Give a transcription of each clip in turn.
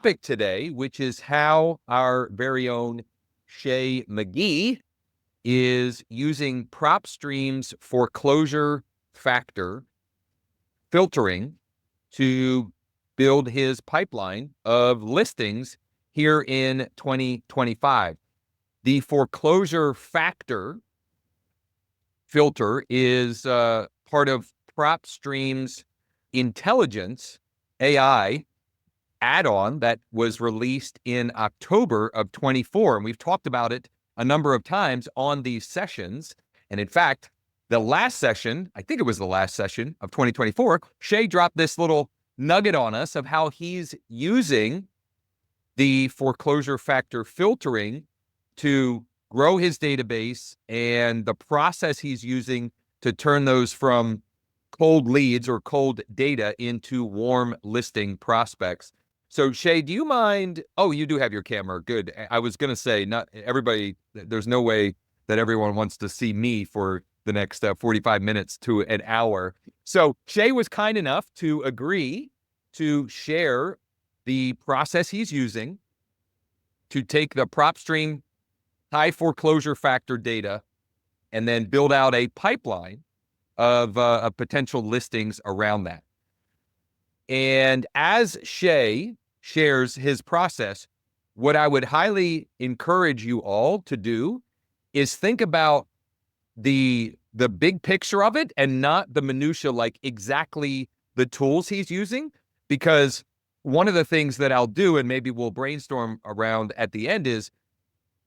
topic today, which is how our very own Chay McGee is using PropStream's foreclosure factor filtering to build his pipeline of listings here in 2025. The foreclosure factor filter is part of PropStream's intelligence AI add-on that was released in October of 24. And we've talked about it a number of times on these sessions. And in fact, the last session, I think it was the last session of 2024, Chay dropped this little nugget on us of how he's using the foreclosure factor filtering to grow his database and the process he's using to turn those from cold leads or cold data into warm listing prospects. So Chay, do you mind? Oh, you do have your camera. Good. I was going to say, not everybody, there's no way that everyone wants to see me for the next 45 minutes to an hour. So Chay was kind enough to agree to share the process he's using to take the PropStream high foreclosure factor data and then build out a pipeline of potential listings around that. And as Chay shares his process, what I would highly encourage you all to do is think about the big picture of it and not the minutia, like exactly the tools he's using. Because one of the things that I'll do, and maybe we'll brainstorm around at the end, is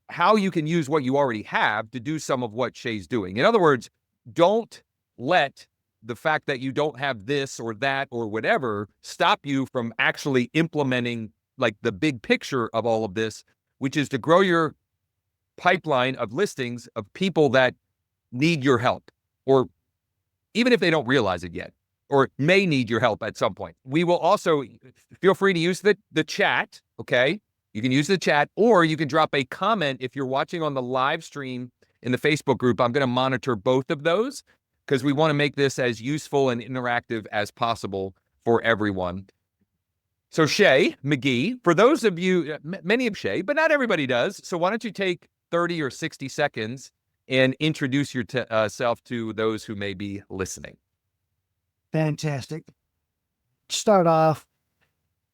how you can use what you already have to do some of what Chay's doing. In other words, don't let the fact that you don't have this or that or whatever stop you from actually implementing like the big picture of all of this, which is to grow your pipeline of listings of people that need your help, or even if they don't realize it yet, or may need your help at some point. We will also feel free to use the chat, okay? You can use the chat, or you can drop a comment if you're watching on the live stream in the Facebook group. I'm going to monitor both of those because we want to make this as useful and interactive as possible for everyone. So Chay McGee, for those of you, many of Chay, but not everybody does. So why don't you take 30 or 60 seconds and introduce yourself to those who may be listening. Fantastic. Start off,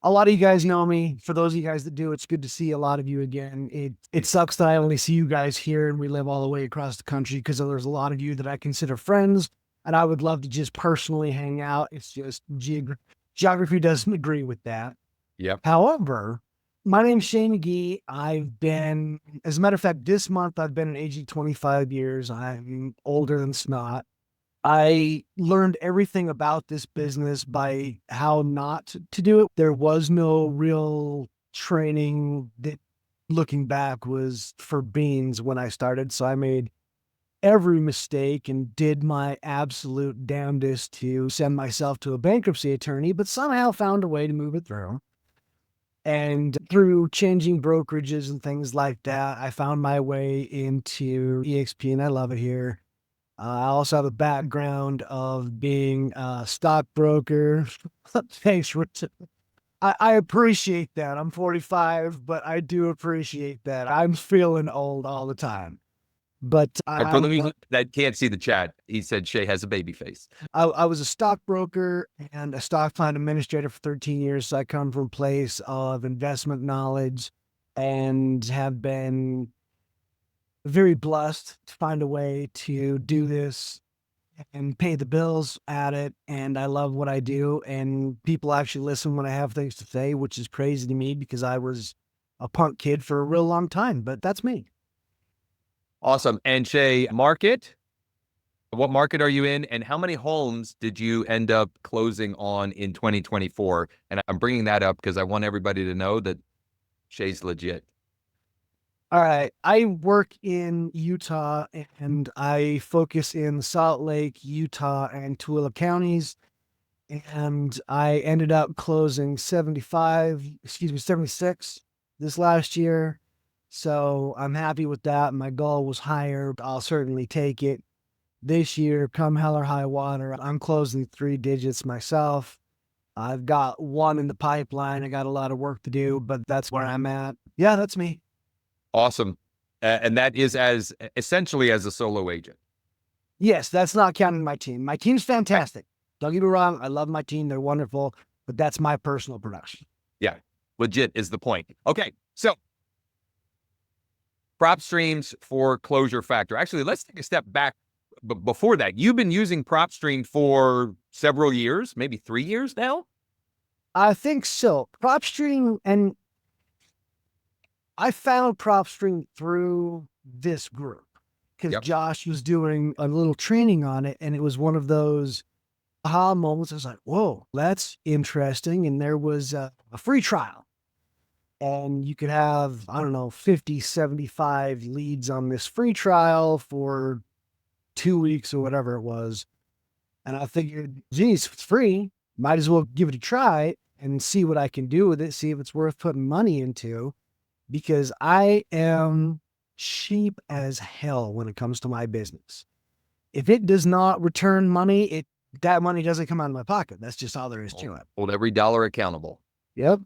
a lot of you guys know me. For those of you guys that do, it's good to see a lot of you again. It sucks that I only see you guys here and we live all the way across the country, because there's a lot of you that I consider friends and I would love to just personally hang out. It's just geography doesn't agree with that. Yep. However, my name's Chay McGee. I've been, as a matter of fact, this month I've been an AG 25 years. I'm older than snot. I learned everything about this business by how not to do it. There was no real training that, looking back, was for beans when I started. So I made every mistake and did my absolute damnedest to send myself to a bankruptcy attorney, but somehow found a way to move it through. And through changing brokerages and things like that, I found my way into EXP, and I love it here. I also have a background of being a stockbroker. Thanks, Richard. I appreciate that. I'm 45, but I do appreciate that. I'm feeling old all the time. But for those that can't see the chat, he said Chay has a baby face. I was a stockbroker and a stock fund administrator for 13 years. So I come from a place of investment knowledge and have been very blessed to find a way to do this and pay the bills at it. And I love what I do. And people actually listen when I have things to say, which is crazy to me because I was a punk kid for a real long time, but that's me. Awesome. And Chay, market, what market are you in? And how many homes did you end up closing on in 2024? And I'm bringing that up because I want everybody to know that Chay's legit. All right. I work in Utah and I focus in Salt Lake, Utah, and Tooele counties. And I ended up closing 76 this last year. So I'm happy with that. My goal was higher. I'll certainly take it. This year, come hell or high water, I'm closing 3 digits myself. I've got one in the pipeline. I got a lot of work to do, but that's where I'm at. Yeah, that's me. Awesome. And that is as essentially as a solo agent. Yes, that's not counting my team. My team's fantastic. Don't get me wrong. I love my team. They're wonderful, but that's my personal production. Yeah, legit is the point. Okay, so PropStream's foreclosure factor. Actually, let's take a step back before that. You've been using PropStream for several years, maybe 3 years now? I think so. PropStream, and I found PropStream through this group because Yep. Josh was doing a little training on it, and it was one of those aha moments. I was like, whoa, that's interesting. And there was a free trial. And you could have, I don't know, 50, 75 leads on this free trial for 2 weeks or whatever it was. And I figured, geez, if it's free, might as well give it a try and see what I can do with it, see if it's worth putting money into, because I am cheap as hell when it comes to my business. If it does not return money, that money doesn't come out of my pocket. That's just all there is to it. Hold every dollar accountable. Yep.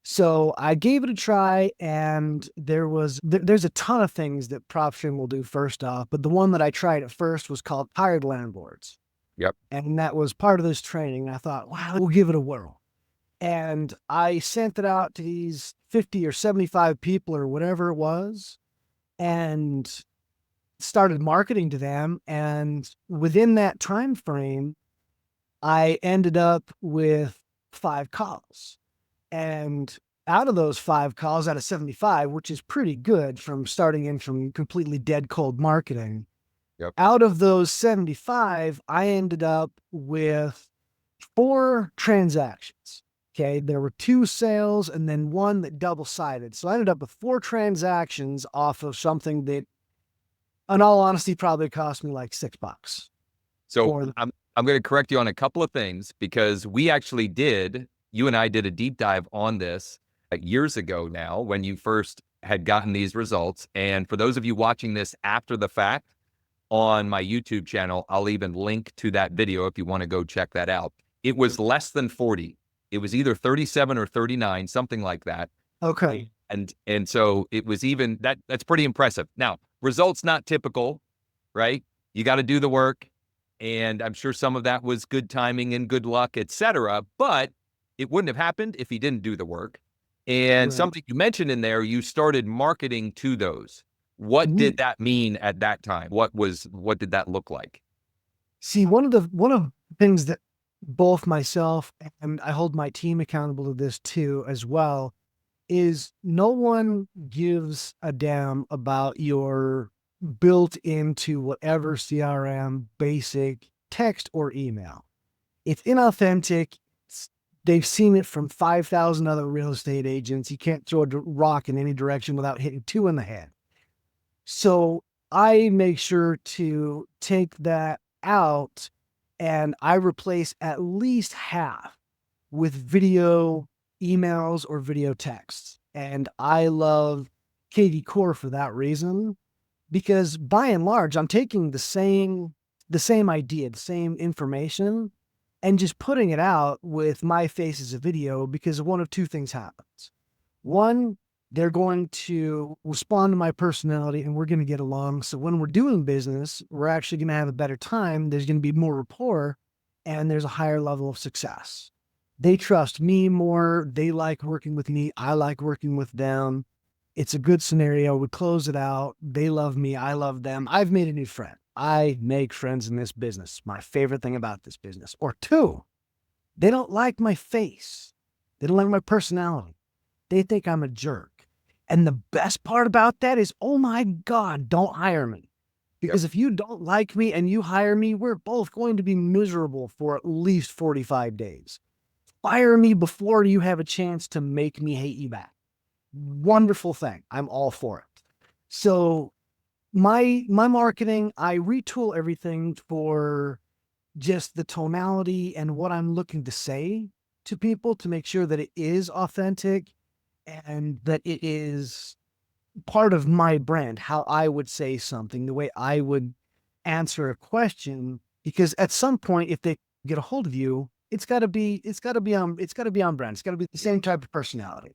So I gave it a try, and there's a ton of things that PropStream will do first off, but the one that I tried at first was called Tired Landlords. Yep. And that was part of this training. And I thought, wow, we'll give it a whirl. And I sent it out to these 50 or 75 people or whatever it was, and started marketing to them. And within that time frame, I ended up with 5 calls. And out of those 5 calls, out of 75, which is pretty good from starting in from completely dead cold marketing. Yep. Out of those 75, I ended up with 4 transactions. Okay. There were 2 sales and then 1 that double-sided. So I ended up with 4 transactions off of something that, in all honesty, probably cost me like $6. So I'm going to correct you on a couple of things, because we actually you and I did a deep dive on this years ago now when you first had gotten these results. And for those of you watching this after the fact on my YouTube channel, I'll even link to that video if you want to go check that out. It was less than 40. It was either 37 or 39, something like that. Okay. And so it was even that's pretty impressive. Now, results not typical, right? You got to do the work. And I'm sure some of that was good timing and good luck, etc. But it wouldn't have happened if he didn't do the work. And something you mentioned in there, you started marketing to those. What did that mean at that time? What did that look like? See, one of the things that both myself and I hold my team accountable to this too as well is no one gives a damn about your built into whatever CRM basic text or email. It's inauthentic. They've seen it from 5,000 other real estate agents. You can't throw a rock in any direction without hitting 2 in the head. So I make sure to take that out, and I replace at least half with video emails or video texts. And I love kvCORE for that reason, because by and large, I'm taking the same idea, the same information, and just putting it out with my face as a video, because one of 2 things happens. One, they're going to respond to my personality and we're going to get along. So when we're doing business, we're actually going to have a better time. There's going to be more rapport and there's a higher level of success. They trust me more. They like working with me. I like working with them. It's a good scenario. We close it out. They love me. I love them. I've made a new friend. I make friends in this business. My favorite thing about this business. Or 2, they don't like my face. They don't like my personality. They think I'm a jerk. And the best part about that is, oh my God, don't hire me. Because if you don't like me and you hire me, we're both going to be miserable for at least 45 days. Fire me before you have a chance to make me hate you back. Wonderful thing. I'm all for it. So my marketing, I retool everything for just the tonality and what I'm looking to say to people to make sure that it is authentic and that it is part of my brand, how I would say something, the way I would answer a question. Because at some point, if they get a hold of you, it's got to be on brand. It's got to be the same type of personality.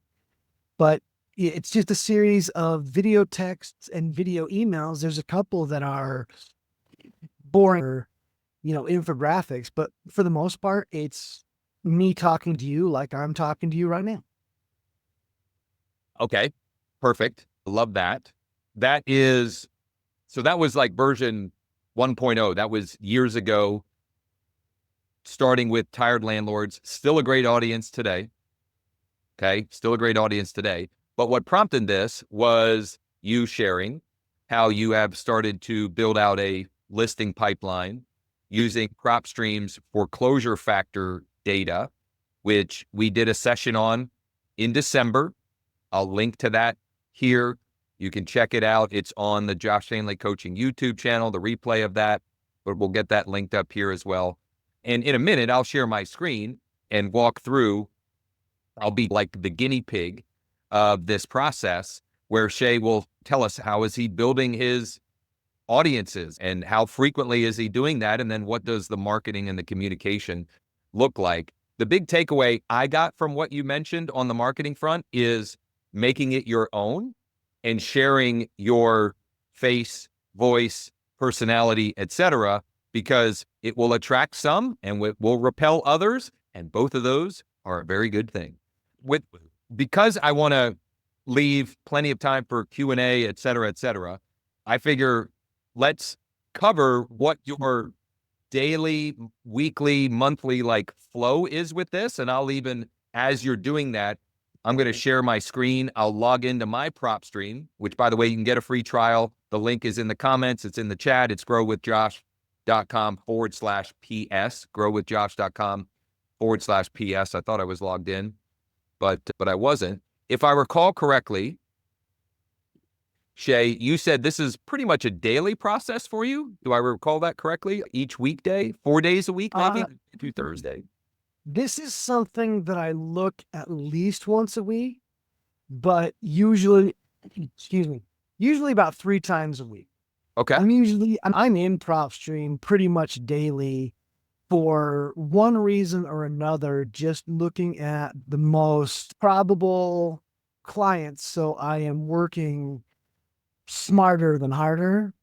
But it's just a series of video texts and video emails. There's a couple that are boring, infographics, but for the most part, it's me talking to you like I'm talking to you right now. Okay, perfect. Love that. So that was like version 1.0. That was years ago, starting with tired landlords. Still a great audience today. Okay, still a great audience today. But what prompted this was you sharing how you have started to build out a listing pipeline using PropStream's foreclosure factor data, which we did a session on in December. I'll link to that here. You can check it out. It's on the Josh Schoenly Coaching YouTube channel, the replay of that, but we'll get that linked up here as well. And in a minute, I'll share my screen and walk through. I'll be like the guinea pig of this process where Chay will tell us how is he building his audiences and how frequently is he doing that? And then what does the marketing and the communication look like? The big takeaway I got from what you mentioned on the marketing front is making it your own and sharing your face, voice, personality, etc., because it will attract some and will repel others. And both of those are a very good thing. Because I want to leave plenty of time for Q&A, et cetera, I figure let's cover what your daily, weekly, monthly flow is with this. And I'll even, as you're doing that, I'm going to share my screen. I'll log into my PropStream, which, by the way, you can get a free trial. The link is in the comments. It's in the chat. It's growwithjosh.com/PS, growwithjosh.com/PS. I thought I was logged in, but I wasn't. If I recall correctly, Chay, you said this is pretty much a daily process for you. Do I recall that correctly? Each weekday, 4 days a week, maybe to Thursday. This is something that I look at least once a week, but usually about 3 times a week. Okay. I'm in PropStream pretty much daily for one reason or another, just looking at the most probable clients. So I am working smarter than harder.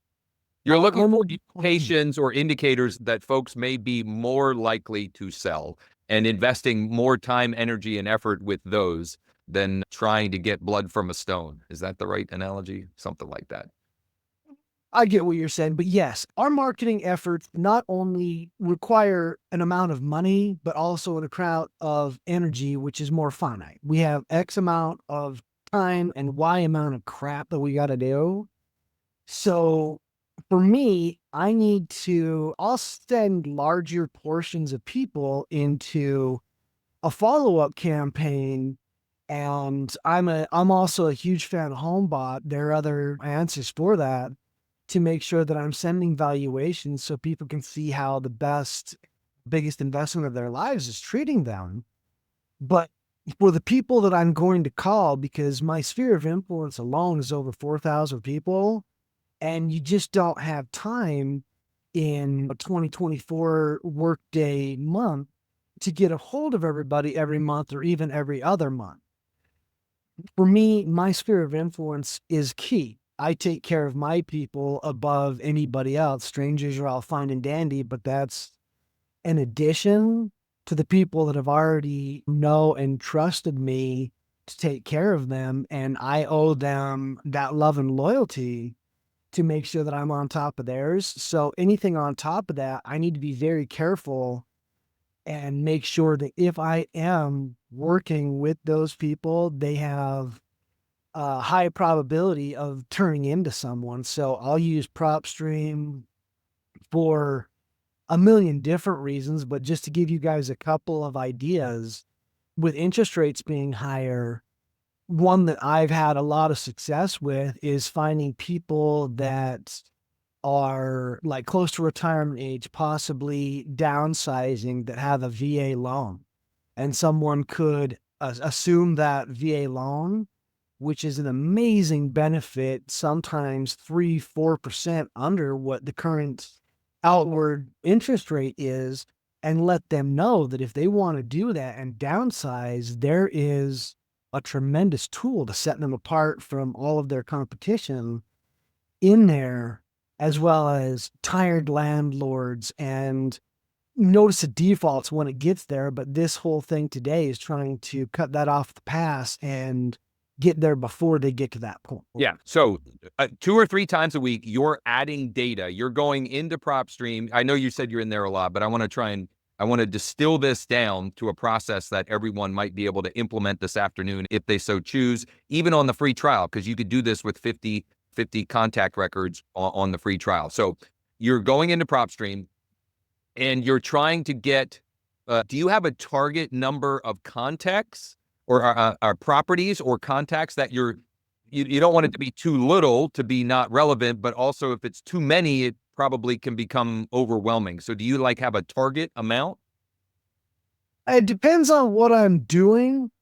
You're looking for indications or indicators that folks may be more likely to sell and investing more time, energy, and effort with those than trying to get blood from a stone. Is that the right analogy? Something like that. I get what you're saying, but yes, our marketing efforts not only require an amount of money, but also an amount of energy, which is more finite. We have X amount of time and Y amount of crap that we got to do. So for me, I'll send larger portions of people into a follow-up campaign. And I'm also a huge fan of HomeBot. There are other answers for that, to make sure that I'm sending valuations so people can see how the biggest investment of their lives is treating them. But for the people that I'm going to call, because my sphere of influence alone is over 4,000 people, and you just don't have time in a 2024 workday month to get a hold of everybody every month or even every other month. For me, my sphere of influence is key. I take care of my people above anybody else. Strangers are all fine and dandy, but that's an addition to the people that have already know and trusted me to take care of them. And I owe them that love and loyalty to make sure that I'm on top of theirs. So anything on top of that, I need to be very careful and make sure that if I am working with those people, they have a high probability of turning into someone. So I'll use PropStream for a million different reasons, but just to give you guys a couple of ideas, with interest rates being higher, one that I've had a lot of success with is finding people that are like close to retirement age, possibly downsizing, that have a VA loan. And someone could assume that VA loan, which is an amazing benefit, sometimes 3-4% under what the current outward interest rate is. and let them know that if they want to do that and downsize, there is a tremendous tool to set them apart from all of their competition in there, as well as tired landlords and notice the defaults when it gets there. But this whole thing today is trying to cut that off the pass and get there before they get to that point. Yeah. So 2 or 3 times a week, you're adding data. You're going into PropStream. I know you said you're in there a lot, but I want to distill this down to a process that everyone might be able to implement this afternoon if they so choose, even on the free trial, because you could do this with 50 contact records on the free trial. So you're going into PropStream and you're trying to get, do you have a target number of contacts or properties or contacts that you don't want it to be too little to be not relevant, but also if it's too many, it probably can become overwhelming. So do you have a target amount? It depends on what I'm doing.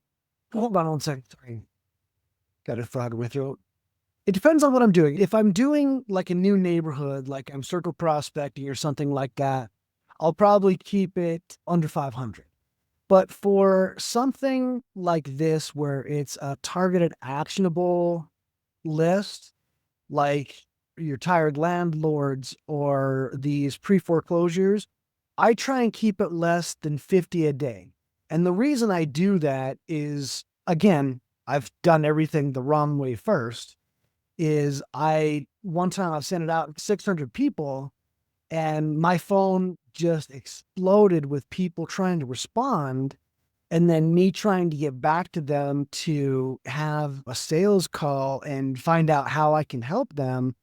Hold on 1 second. Sorry. Got a frog in my throat. It depends on what I'm doing. If I'm doing like a new neighborhood, like I'm circle prospecting or something like that, I'll probably keep it under 500. But for something like this, where it's a targeted actionable list, like your tired landlords or these pre-foreclosures, I try and keep it less than 50 a day. And the reason I do that is, again, I've done everything the wrong way first, is one time I sent it out to 600 people and my phone just exploded with people trying to respond, and then me trying to get back to them to have a sales call and find out how I can help them.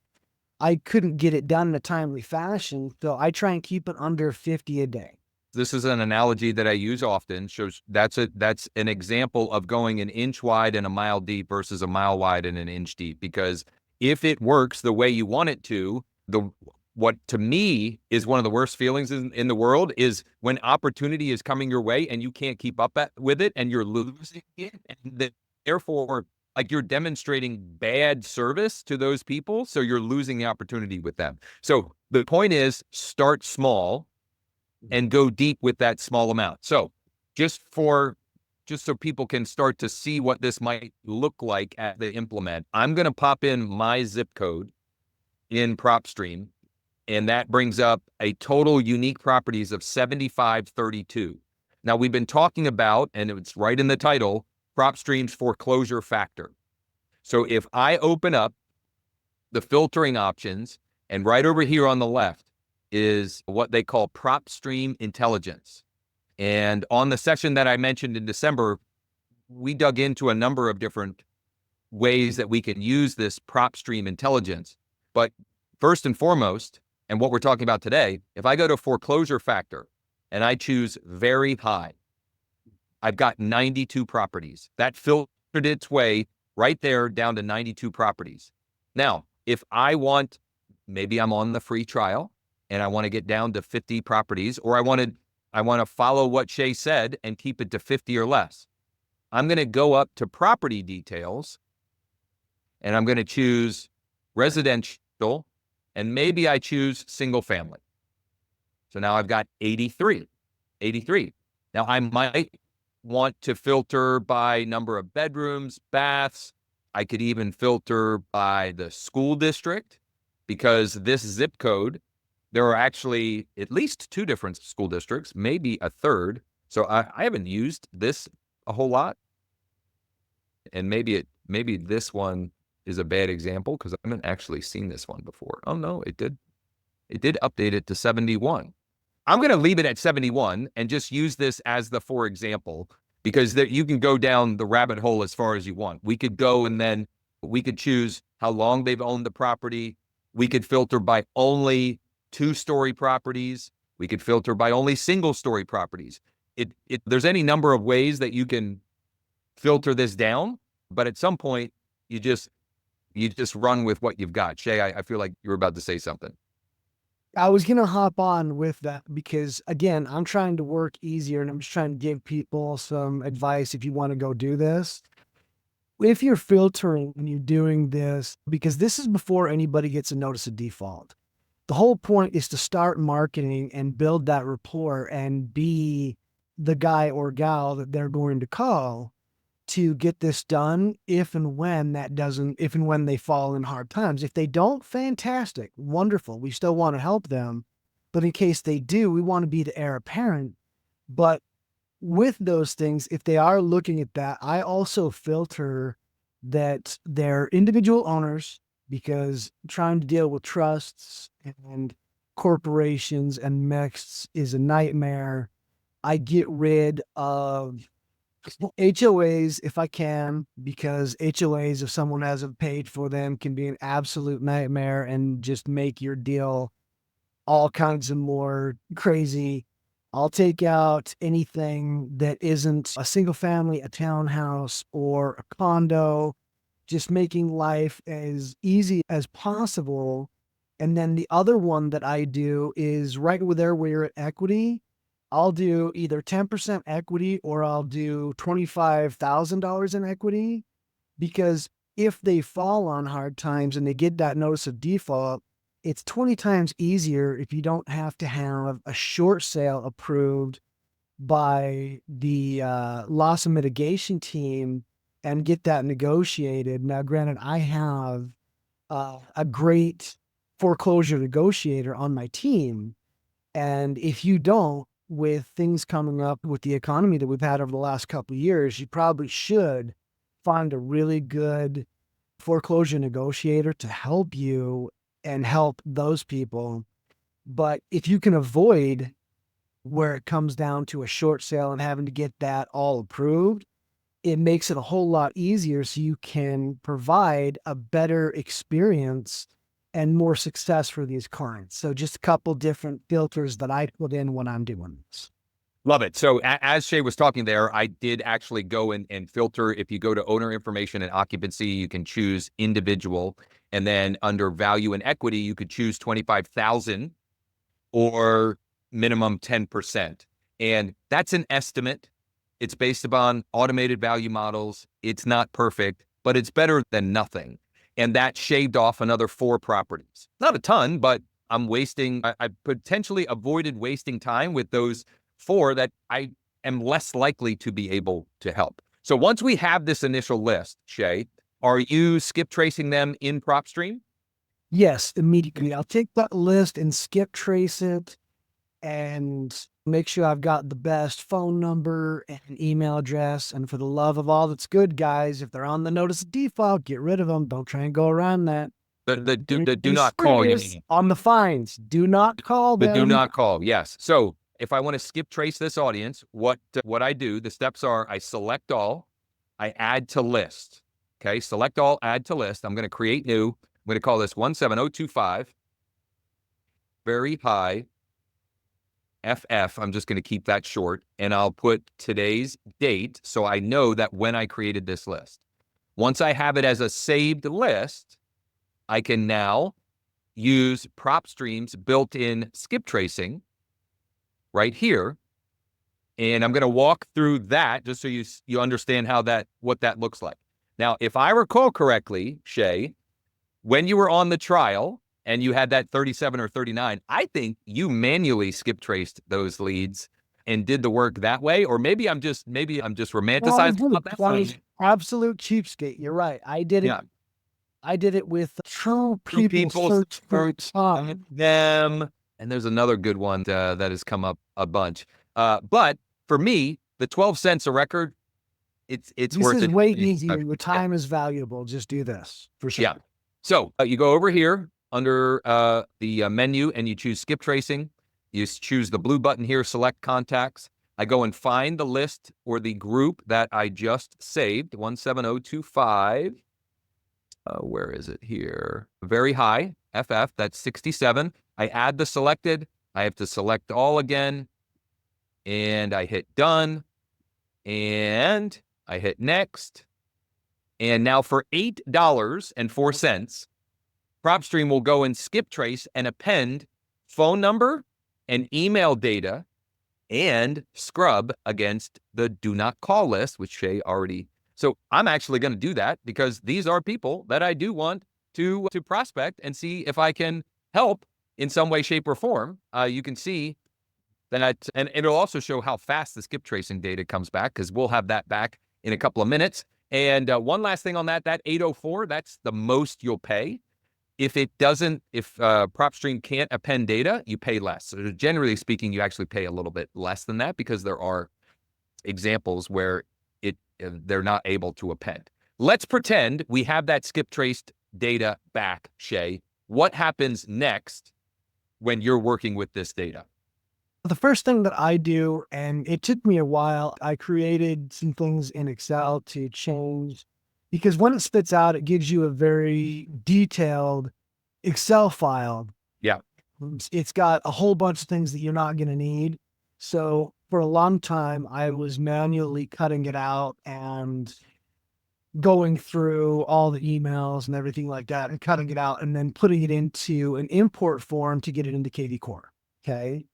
I couldn't get it done in a timely fashion. So I try and keep it under 50 a day. This is an analogy that I use often. Shows that's an example of going an inch wide and a mile deep versus a mile wide and an inch deep. Because if it works the way you want it to, what to me is one of the worst feelings in the world is when opportunity is coming your way and you can't keep up with it and you're losing it. And therefore, you're demonstrating bad service to those people. So you're losing the opportunity with them. So the point is, start small and go deep with that small amount. So just so people can start to see what this might look like at the implement, I'm going to pop in my zip code in PropStream, and that brings up a total unique properties of 7532. Now, we've been talking about, and it's right in the title, PropStream's foreclosure factor. So if I open up the filtering options, and right over here on the left is what they call PropStream intelligence. And on the session that I mentioned in December, we dug into a number of different ways that we can use this PropStream intelligence. But first and foremost, and what we're talking about today, if I go to foreclosure factor and I choose very high, I've got 92 properties. That filtered its way right there down to 92 properties. Now, if I want, maybe I'm on the free trial and I want to get down to 50 properties, or I want to follow what Chay said and keep it to 50 or less. I'm going to go up to property details and I'm going to choose residential, and maybe I choose single family. So now I've got 83. Now I might want to filter by number of bedrooms, baths. I could even filter by the school district, because this zip code, there are actually at least 2 different school districts, maybe a third. So I haven't used this a whole lot. And maybe this one is a bad example because I haven't actually seen this one before. Oh no, it did update it to 71. I'm going to leave it at 71 and just use this as the for example, because you can go down the rabbit hole as far as you want. We could go and then we could choose how long they've owned the property. We could filter by only 2-story properties. We could filter by only single-story properties. There's any number of ways that you can filter this down, but at some point you just run with what you've got. Chay, I feel like you were about to say something. I was going to hop on with that because, again, I'm trying to work easier and I'm just trying to give people some advice if you want to go do this. If you're filtering and you're doing this, because this is before anybody gets a notice of default. The whole point is to start marketing and build that rapport and be the guy or gal that they're going to call to get this done if and when they fall in hard times. If they don't, fantastic, wonderful. We still want to help them. But in case they do, we want to be the heir apparent. But with those things, if they are looking at that, I also filter that they're individual owners, because trying to deal with trusts and corporations and mixed is a nightmare. I get rid of HOAs if I can, because HOAs, if someone hasn't paid for them, can be an absolute nightmare and just make your deal all kinds of more crazy. I'll take out anything that isn't a single family, a townhouse, or a condo, just making life as easy as possible. And then the other one that I do is right where we're at equity. I'll do either 10% equity or I'll do $25,000 in equity, because if they fall on hard times and they get that notice of default, it's 20 times easier if you don't have to have a short sale approved by the loss and mitigation team and get that negotiated. Now, granted, I have a great foreclosure negotiator on my team. And if you don't, with things coming up with the economy that we've had over the last couple of years, you probably should find a really good foreclosure negotiator to help you and help those people. But if you can avoid where it comes down to a short sale and having to get that all approved, it makes it a whole lot easier so you can provide a better experience and more success for these clients. So just a couple different filters that I put in when I'm doing this. Love it. So as Chay was talking there, I did actually go in and filter. If you go to owner information and occupancy, you can choose individual. And then under value and equity, you could choose 25,000 or minimum 10%. And that's an estimate. It's based upon automated value models. It's not perfect, but it's better than nothing. And that shaved off another 4 properties. Not a ton, but I potentially avoided wasting time with those 4 that I am less likely to be able to help. So once we have this initial list, Chay, are you skip tracing them in PropStream? Yes, immediately. I'll take that list and skip trace it and make sure I've got the best phone number and email address. And for the love of all that's good, guys, if they're on the notice of default, get rid of them. Don't try and go around that. The do not call, you mean. On the fines. Do not call them. The do not call, yes. So if I want to skip trace this audience, what I do, the steps are: I select all, I add to list. Okay, select all, add to list. I'm going to create new. I'm going to call this 17025. Very high FF. I'm just going to keep that short, and I'll put today's date so I know that when I created this list. Once I have it as a saved list, I can now use PropStream's built-in skip tracing right here. And I'm going to walk through that just so you understand what that looks like. Now, if I recall correctly, Chay, when you were on the trial and you had that 37 or 39, I think you manually skip traced those leads and did the work that way. Or maybe I'm just romanticizing that. Absolute cheapskate. You're right. I did it. Yeah. I did it with true people search for them. And there's another good one that has come up a bunch. But for me, the 12 cents a record, it's worth it. This is way easier. Your time is valuable. Just do this for sure. Yeah. So you go over here under the menu and you choose skip tracing. You choose the blue button here, select contacts. I go and find the list or the group that I just saved, 17025. Where is it here? Very high, FF, that's 67. I add the selected. I have to select all again. And I hit done. And I hit next. And now for $8.04, PropStream will go and skip trace and append phone number and email data and scrub against the do not call list, which Chay already. So I'm actually going to do that because these are people that I do want to prospect and see if I can help in some way, shape, or form, you can see that, and it'll also show how fast the skip tracing data comes back, because we'll have that back in a couple of minutes. And one last thing on that 804, that's the most you'll pay. If it doesn't, if PropStream can't append data, you pay less. So generally speaking, you actually pay a little bit less than that, because there are examples where they're not able to append. Let's pretend we have that skip traced data back, Chay. What happens next when you're working with this data? The first thing that I do, and it took me a while, I created some things in Excel to change, because when it spits out, it gives you a very detailed Excel file. Yeah. It's got a whole bunch of things that you're not going to need. So for a long time, I was manually cutting it out and going through all the emails and everything like that, and cutting it out and then putting it into an import form to get it into kvCORE. Okay.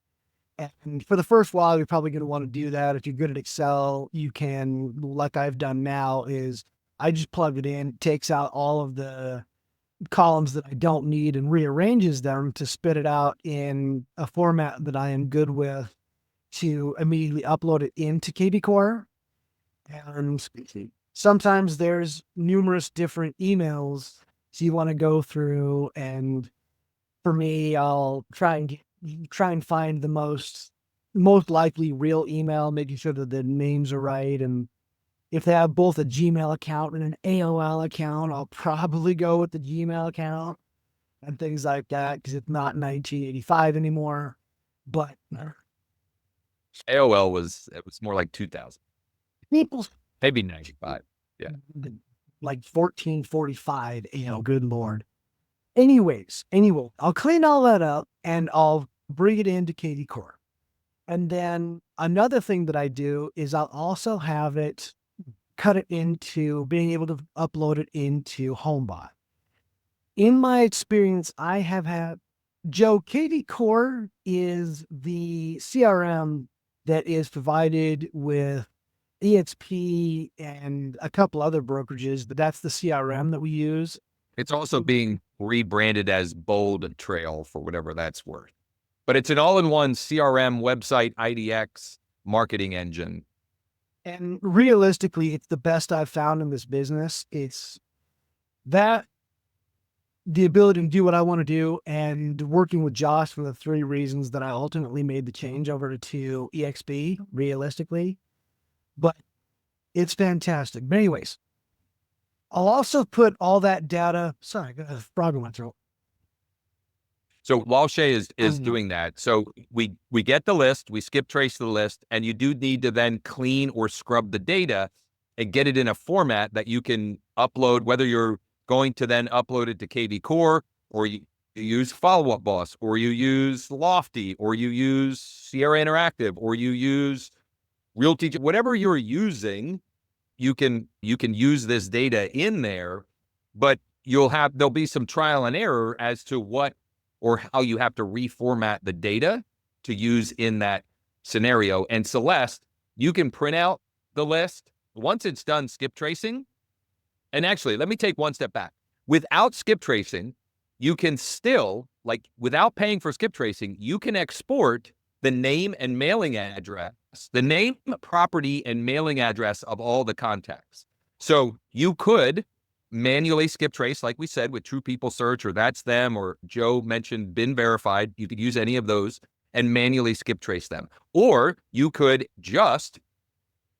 And for the first while, you're probably going to want to do that. If you're good at Excel, you can, like I've done now, is I just plug it in, takes out all of the columns that I don't need and rearranges them to spit it out in a format that I am good with, to immediately upload it into kvCORE. And sometimes there's numerous different emails, so you want to go through, and for me, I'll try and find the most likely real email, making sure that the names are right. And if they have both a Gmail account and an AOL account, I'll probably go with the Gmail account and things like that, because it's not 1985 anymore. But AOL was more like 2000, people, maybe 95. Yeah. like 1445, good Lord. Anyway, I'll clean all that up and I'll bring it into kvCORE. And then another thing that I do is I'll also have it cut it into being able to upload it into HomeBot. In my experience, I have had, Joe, kvCORE is the CRM that is provided with EXP and a couple other brokerages, but that's the CRM that we use. It's also being rebranded as Bold Trail, for whatever that's worth. But it's an all-in-one CRM, website, IDX, marketing engine. And realistically, it's the best I've found in this business. It's that, the ability to do what I want to do, and working with Josh for the 3 reasons that I ultimately made the change over to EXP, realistically. But it's fantastic. But anyways, I'll also put all that data. Sorry, I got a frog in my throat. So while Chay is doing that, so we get the list, we skip trace the list, and you do need to then clean or scrub the data and get it in a format that you can upload, whether you're going to then upload it to kvCORE, or you use Follow Up Boss, or you use Lofty, or you use Sierra Interactive, or you use Realty, whatever you're using, you can use this data in there, but there'll be some trial and error as to what or how you have to reformat the data to use in that scenario. And Celeste, you can print out the list once it's done skip tracing. And actually, let me take one step back. Without skip tracing, you can still, like, without paying for skip tracing, you can export the name and mailing address, the name, property, and mailing address of all the contacts. So you could manually skip trace, like we said, with True People Search, or That's Them, or Joe mentioned Been Verified. You could use any of those and manually skip trace them. Or you could just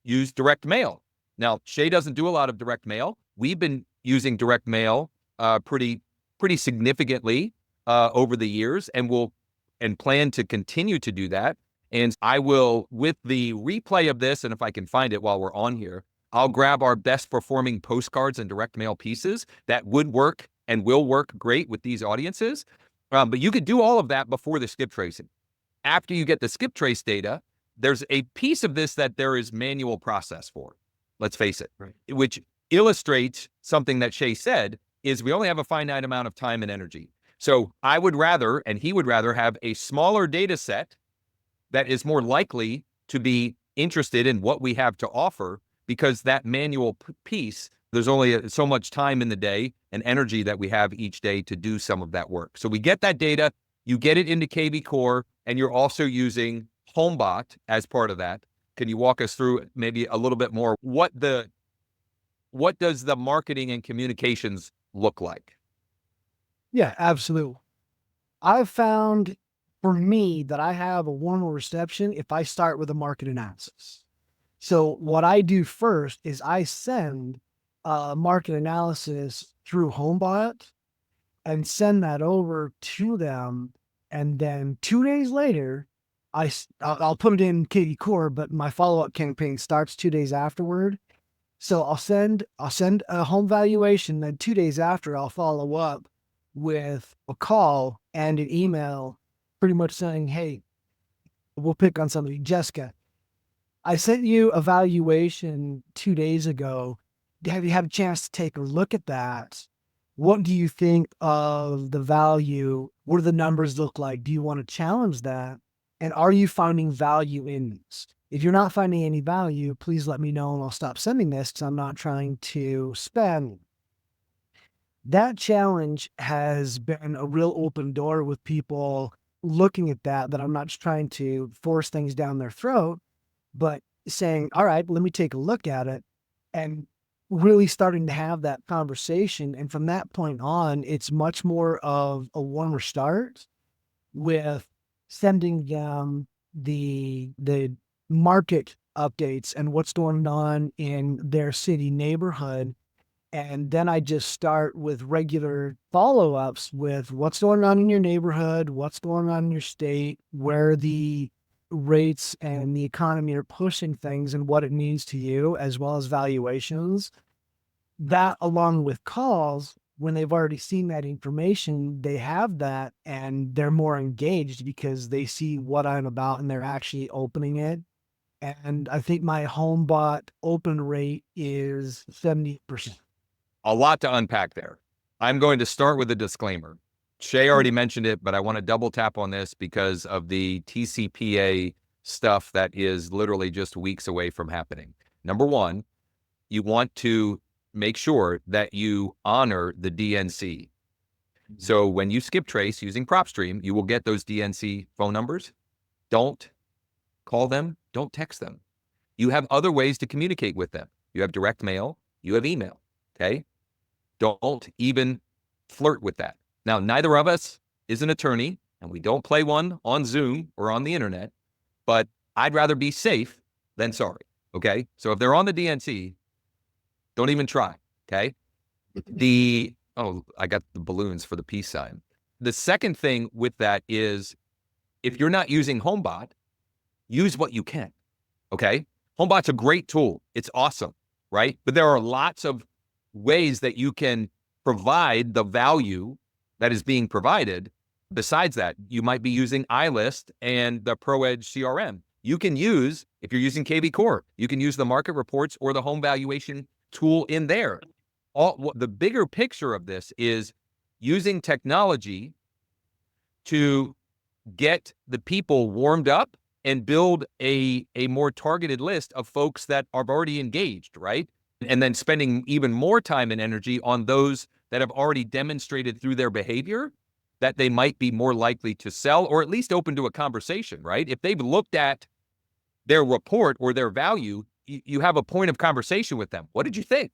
use direct mail. Now, Chay doesn't do a lot of direct mail. We've been using direct mail pretty significantly over the years, and plan to continue to do that. And I will, with the replay of this, and if I can find it while we're on here, I'll grab our best performing postcards and direct mail pieces that would work and will work great with these audiences. But you could do all of that before the skip tracing. After you get the skip trace data, there's a piece of this that there is manual process for, let's face it, right, which illustrates something that Chay said, is we only have a finite amount of time and energy. So I would rather, and he would rather, have a smaller data set that is more likely to be interested in what we have to offer, because that manual piece, there's only so much time in the day and energy that we have each day to do some of that work. So we get that data, You get it into kvCORE, and you're also using HomeBot as part of that. Can you walk us through maybe a little bit more what does the marketing and communications look like? Yeah, absolutely. I've found for me that I have a warmer reception if I start with a market analysis. So what I do first is I send a market analysis through HomeBot and send that over to them. And then 2 days later, I'll put it in kvCORE, but my follow-up campaign starts 2 days afterward. So I'll send a home valuation. Then 2 days after, I'll follow up with a call and an email, pretty much saying, "Hey, we'll pick on something. Jessica, I sent you a valuation 2 days ago. Have you had a chance to take a look at that? What do you think of the value? What do the numbers look like? Do you want to challenge that? And are you finding value in this? If you're not finding any value, please let me know and I'll stop sending this because I'm not trying to spam." That challenge has been a real open door with people looking at that I'm not just trying to force things down their throat, but saying, all right, let me take a look at it and really starting to have that conversation. And from that point on, it's much more of a warmer start with sending them the market updates and what's going on in their city neighborhood. And then I just start with regular follow-ups with what's going on in your neighborhood, what's going on in your state, where the rates and the economy are pushing things and what it means to you, as well as valuations. That along with calls, when they've already seen that information, they have that and they're more engaged because they see what I'm about and they're actually opening it. And I think my HomeBot open rate is 70%. A lot to unpack there. I'm going to start with a disclaimer. Chay already mentioned it, but I want to double tap on this because of the TCPA stuff that is literally just weeks away from happening. Number one, you want to make sure that you honor the DNC. So when you skip trace using PropStream, you will get those DNC phone numbers. Don't call them. Don't text them. You have other ways to communicate with them. You have direct mail. You have email. Okay. Don't even flirt with that. Now, neither of us is an attorney, and we don't play one on Zoom or on the internet, but I'd rather be safe than sorry. Okay. So if they're on the DNC, don't even try. Okay. I got the balloons for the peace sign. The second thing with that is if you're not using HomeBot, use what you can. Okay. HomeBot's a great tool. It's awesome. Right. But there are lots of ways that you can provide the value that is being provided. Besides that, you might be using iList and the ProEdge CRM. You can use, if you're using kvCORE, you can use the market reports or the home valuation tool in there. The bigger picture of this is using technology to get the people warmed up and build a more targeted list of folks that are already engaged, right? And then spending even more time and energy on those that have already demonstrated through their behavior that they might be more likely to sell or at least open to a conversation, right? If they've looked at their report or their value, you have a point of conversation with them. What did you think?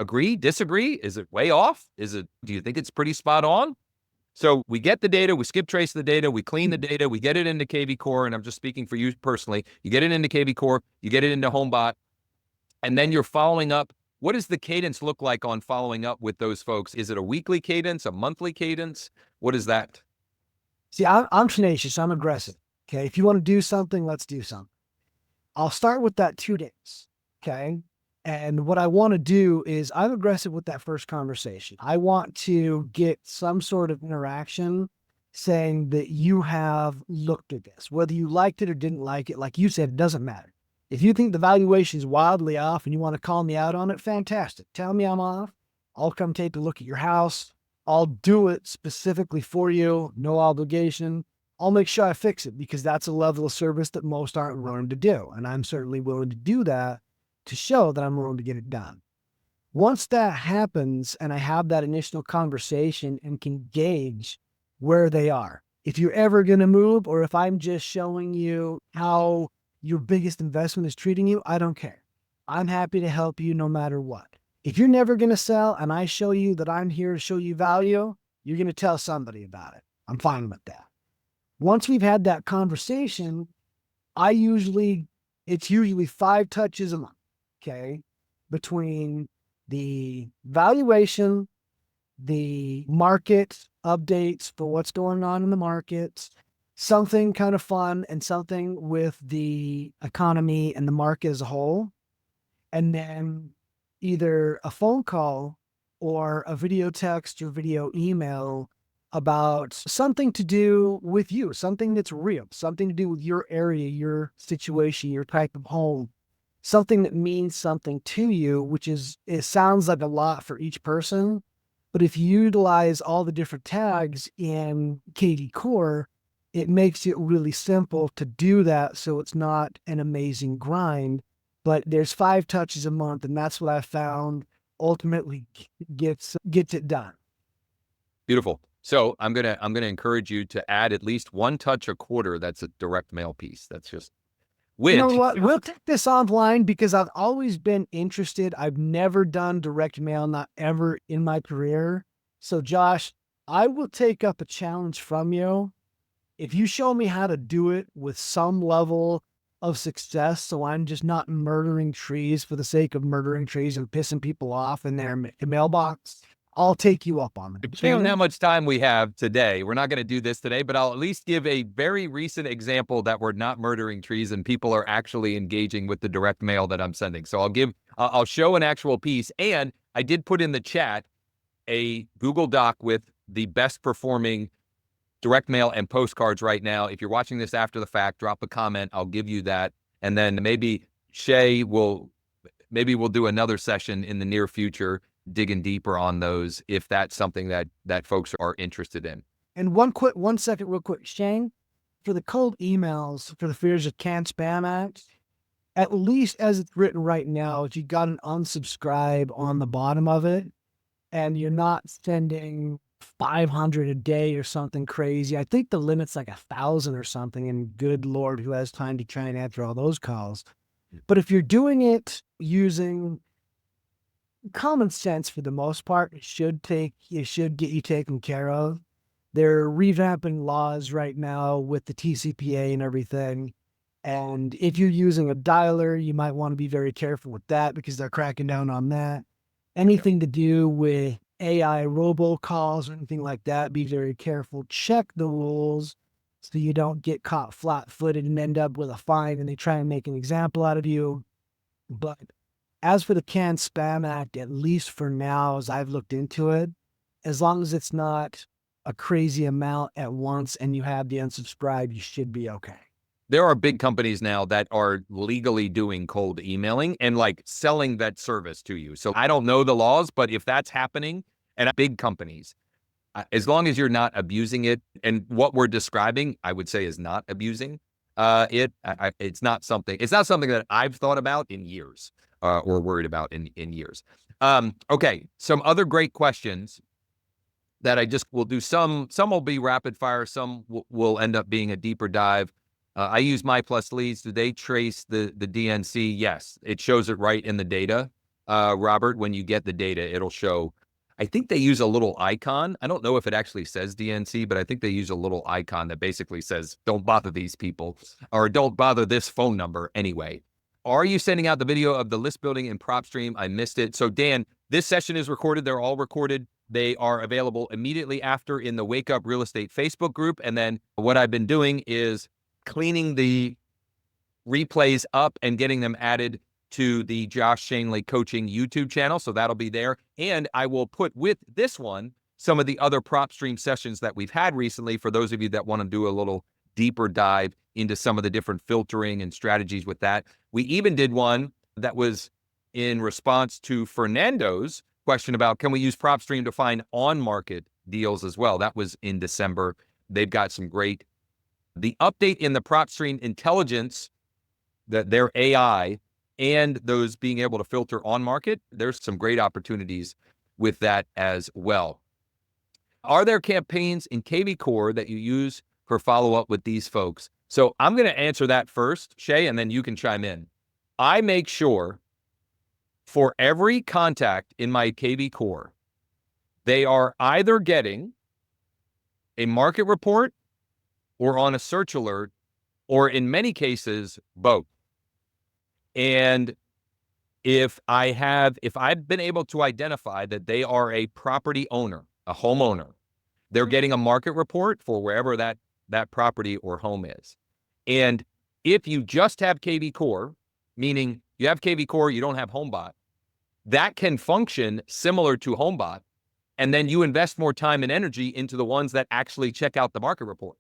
Agree? Disagree? Is it way off? Do you think it's pretty spot on? So we get the data, we skip trace the data, we clean the data, we get it into kvCORE, and I'm just speaking for you personally. You get it into kvCORE, you get it into HomeBot, and then you're following up. What does the cadence look like on following up with those folks? Is it a weekly cadence, a monthly cadence? What is that? See, I'm tenacious. I'm aggressive. Okay. If you want to do something, let's do something. I'll start with that 2 days. Okay. And what I want to do is I'm aggressive with that first conversation. I want to get some sort of interaction saying that you have looked at this, whether you liked it or didn't like it. Like you said, it doesn't matter. If you think the valuation is wildly off and you want to call me out on it, fantastic. Tell me I'm off. I'll come take a look at your house. I'll do it specifically for you. No obligation. I'll make sure I fix it because that's a level of service that most aren't willing to do. And I'm certainly willing to do that to show that I'm willing to get it done. Once that happens and I have that initial conversation and can gauge where they are, If you're ever going to move, or if I'm just showing you how your biggest investment is treating you, I don't care. I'm happy to help you no matter what. If you're never going to sell and I show you that I'm here to show you value, you're going to tell somebody about it. I'm fine with that. Once we've had that conversation, it's usually 5 touches a month, okay, between the valuation, the market updates for what's going on in the markets, something kind of fun, and something with the economy and the market as a whole. And then either a phone call or a video text or video email about something to do with you, something that's real, something to do with your area, your situation, your type of home, something that means something to you, it sounds like a lot for each person. But if you utilize all the different tags in kvCORE, it makes it really simple to do that. So it's not an amazing grind, but there's 5 touches a month. And that's what I found ultimately gets it done. Beautiful. So I'm gonna encourage you to add at least 1 touch a quarter. That's a direct mail piece. That's just You know what? We'll take this offline because I've always been interested. I've never done direct mail, not ever in my career. So Josh, I will take up a challenge from you. If you show me how to do it with some level of success, so I'm just not murdering trees for the sake of murdering trees and pissing people off in their mailbox, I'll take you up on it. Depending on how much time we have today, we're not going to do this today, but I'll at least give a very recent example that we're not murdering trees and people are actually engaging with the direct mail that I'm sending. So I'll show an actual piece. And I did put in the chat a Google Doc with the best performing direct mail and postcards right now. If you're watching this after the fact, drop a comment. I'll give you that. And then maybe we'll do another session in the near future, digging deeper on those if that's something that folks are interested in. And one second real quick, Shane, for the cold emails, for the Fears of Can Spam Act, at least as it's written right now, if you got an unsubscribe on the bottom of it and you're not sending 500 a day or something crazy, I think the limit's like 1,000 or something, and good Lord, who has time to try and answer all those calls. But if you're doing it using common sense for the most part, it should get you taken care of. They're revamping laws right now with the TCPA and everything. And if you're using a dialer, you might want to be very careful with that because they're cracking down on that. Anything to do with AI robocalls or anything like that, be very careful. Check the rules so you don't get caught flat-footed and end up with a fine and they try and make an example out of you. But as for the Can Spam Act, at least for now, as I've looked into it, as long as it's not a crazy amount at once and you have the unsubscribe, you should be okay. There are big companies now that are legally doing cold emailing and like selling that service to you. So I don't know the laws, but if that's happening, and big companies, as long as you're not abusing it, and what we're describing, I would say is not abusing it's not something that I've thought about in years or worried about in years. Okay, some other great questions that I just will do. Some will be rapid fire, some will end up being a deeper dive. I use My Plus Leads. Do they trace the DNC? Yes, it shows it right in the data. Robert, when you get the data, it'll show. I think they use a little icon. I don't know if it actually says DNC, but I think they use a little icon that basically says, don't bother these people, or don't bother this phone number anyway. Are you sending out the video of the list building in PropStream? I missed it. So Dan, this session is recorded. They're all recorded. They are available immediately after in the Wake Up Real Estate Facebook group. And then what I've been doing is cleaning the replays up and getting them added to the Josh Schoenly Coaching YouTube channel. So that'll be there. And I will put with this one some of the other PropStream sessions that we've had recently for those of you that want to do a little deeper dive into some of the different filtering and strategies with that. We even did one that was in response to Fernando's question about, can we use PropStream to find on-market deals as well? That was in December. They've got some great, the update in the PropStream intelligence, that their AI and those being able to filter on market, there's some great opportunities with that as well. Are there campaigns in kvCORE that you use for follow-up with these folks? So I'm going to answer that first, Chay, and then you can chime in. I make sure for every contact in my kvCORE, they are either getting a market report or on a search alert, or in many cases, both. And if I've been able to identify that they are a property owner, a homeowner, they're getting a market report for wherever that property or home is. And if you just have kvCORE, meaning you have kvCORE, you don't have HomeBot, that can function similar to HomeBot. And then you invest more time and energy into the ones that actually check out the market report.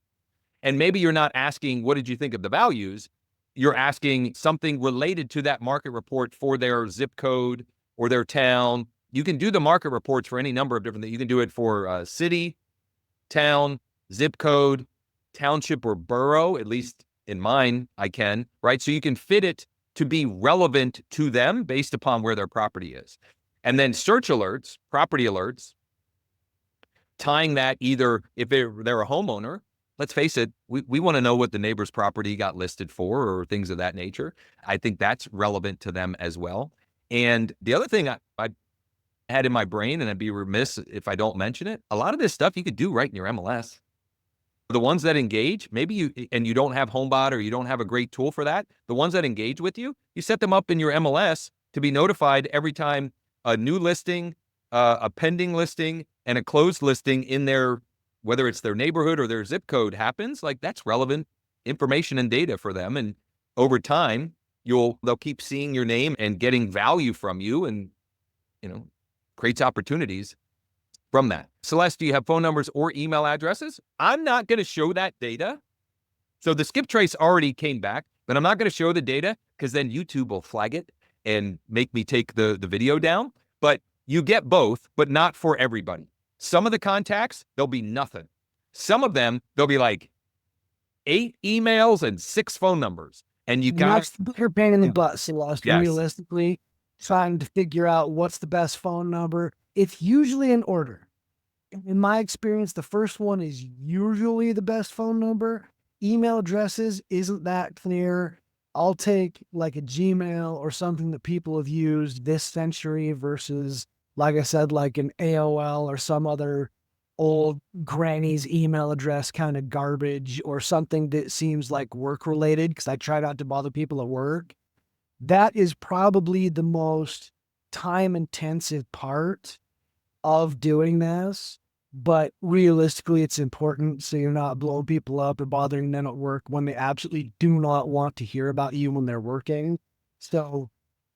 And maybe you're not asking, what did you think of the values? You're asking something related to that market report for their zip code or their town. You can do the market reports for any number of different things. You can do it for city, town, zip code, township, or borough. At least in mine, I can, right? So you can fit it to be relevant to them based upon where their property is. And then search alerts, property alerts, tying that either if they're a homeowner, let's face it, we want to know what the neighbor's property got listed for or things of that nature. I think that's relevant to them as well. And the other thing I had in my brain, and I'd be remiss if I don't mention it, a lot of this stuff you could do right in your MLS. The ones that engage, maybe you don't have HomeBot or you don't have a great tool for that, the ones that engage with you, you set them up in your MLS to be notified every time a new listing, a pending listing, and a closed listing in their, whether it's their neighborhood or their zip code happens. Like, that's relevant information and data for them. And over time, they'll keep seeing your name and getting value from you, and creates opportunities from that. Celeste, do you have phone numbers or email addresses? I'm not going to show that data. So the skip trace already came back, but I'm not going to show the data because then YouTube will flag it and make me take the video down. But you get both, but not for everybody. Some of the contacts, there'll be nothing. Some of them, there'll be like 8 emails and 6 phone numbers. And you got That's the bigger pain in the butt, Celeste. Yes. Realistically, trying to figure out what's the best phone number. It's usually in order. In my experience, the first one is usually the best phone number. Email addresses isn't that clear. I'll take like a Gmail or something that people have used this century versus, like I said, like an AOL or some other old granny's email address kind of garbage, or something that seems like work related, because I try not to bother people at work. That is probably the most time intensive part of doing this, but realistically it's important so you're not blowing people up or bothering them at work when they absolutely do not want to hear about you when they're working. So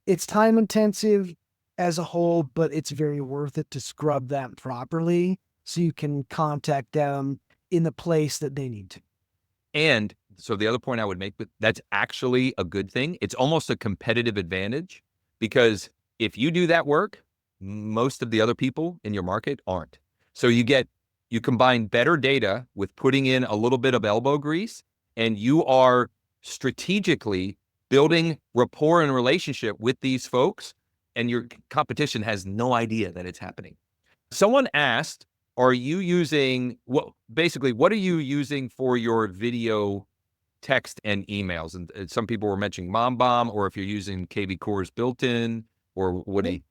it's time intensive as a whole, but it's very worth it to scrub them properly so you can contact them in the place that they need to. And so the other point I would make, but that's actually a good thing. It's almost a competitive advantage, because if you do that work, most of the other people in your market aren't. So you combine better data with putting in a little bit of elbow grease, and you are strategically building rapport and relationship with these folks, and your competition has no idea that it's happening. Someone asked, are you using, what are you using for your video, text, and emails? And some people were mentioning MomBomb, or if you're using kvCORE's built-in, or what do you?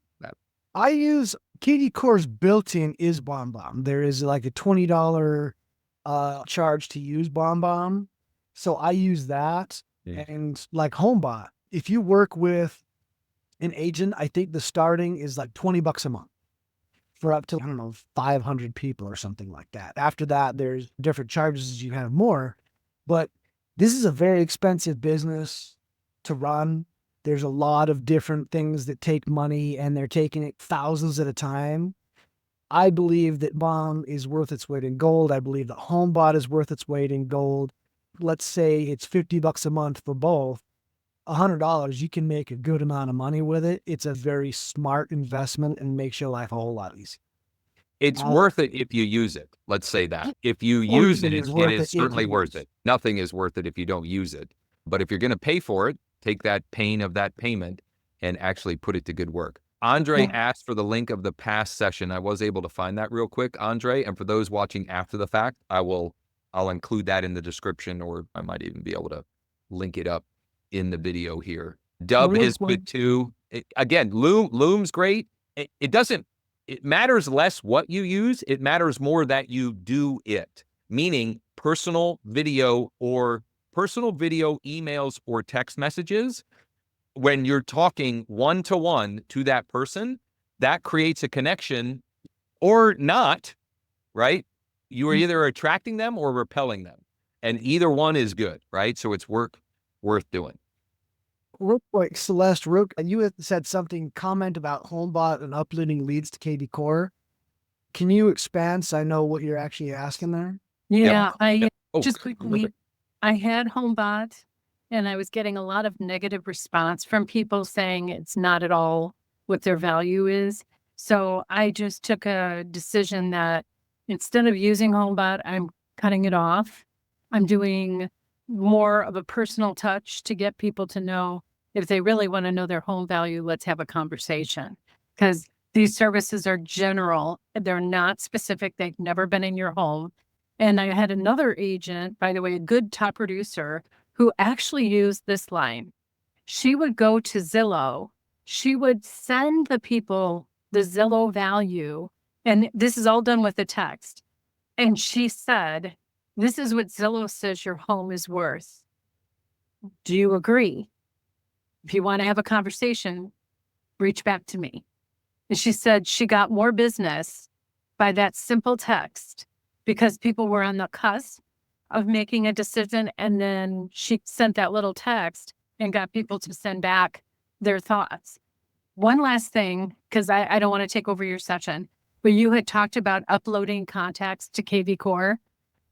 I use kvCORE's built-in is BombBomb. There is like a $20 charge to use BombBomb. So I use that. Yeah. And like HomeBot, if you work with an agent, I think the starting is like $20 a month for up to, 500 people or something like that. After that, there's different charges as you have more. But this is a very expensive business to run. There's a lot of different things that take money, and they're taking it thousands at a time. I believe that Bomb is worth its weight in gold. I believe that HomeBot is worth its weight in gold. Let's say it's $50 a month for both. $100, you can make a good amount of money with it. It's a very smart investment and makes your life a whole lot easier. It's worth it if you use it. Let's say that. If you use it, it is certainly worth it. Nothing is worth it if you don't use it. But if you're going to pay for it, take that pain of that payment and actually put it to good work. Andre asked for the link of the past session. I was able to find that real quick, Andre. And for those watching after the fact, I will I'll include that in the description, or I might even be able to link it up in the video here. Dub Real is quick, good too. Again, Loom's great. It matters less what you use. It matters more that you do it, meaning personal video emails or text messages. When you're talking one-to-one to that person, that creates a connection or not, right? You are either attracting them or repelling them. And either one is good, right? So it's worth doing. real quick, Celeste, you had said something, comment about HomeBot and uploading leads to kvCORE. Can you expand so I know what you're actually asking there? Yeah, Yep. Oh, just quickly, I had HomeBot and I was getting a lot of negative response from people saying it's not at all what their value is. So I just took a decision that instead of using HomeBot, I'm cutting it off. I'm doing more of a personal touch to get people to know if they really want to know their home value, let's have a conversation. Because these services are general, they're not specific, they've never been in your home. And I had another agent, by the way, a good top producer, who actually used this line. She would go to Zillow. She would send the people the Zillow value. And this is all done with a text. And she said, this is what Zillow says your home is worth. Do you agree? If you want to have a conversation, reach back to me. And she said she got more business by that simple text because people were on the cusp of making a decision. And then she sent that little text and got people to send back their thoughts. One last thing, because I don't want to take over your session, but you had talked about uploading contacts to kvCORE.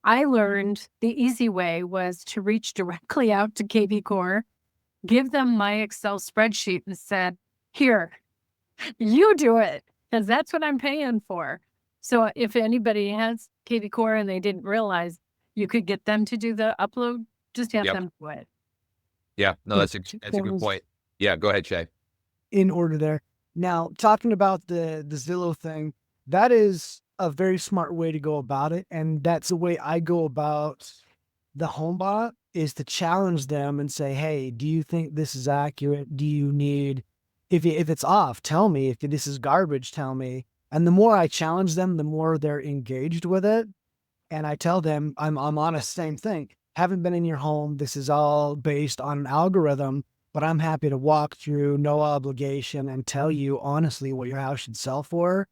I learned the easy way was to reach directly out to kvCORE, give them my Excel spreadsheet and said, here, you do it, because that's what I'm paying for. So if anybody has kvCORE and they didn't realize you could get them to do the upload, just have them do it. Yeah, no, that's a good point. Yeah, go ahead, Chay. In order there. Now, talking about the Zillow thing, that is a very smart way to go about it. And that's the way I go about the HomeBot, is to challenge them and say, hey, do you think this is accurate? Do you need, if it's off, tell me. If this is garbage, tell me. And the more I challenge them, the more they're engaged with it. And I tell them, I'm on a same thing. Haven't been in your home. This is all based on an algorithm, but I'm happy to walk through, no obligation, and tell you honestly what your house should sell for.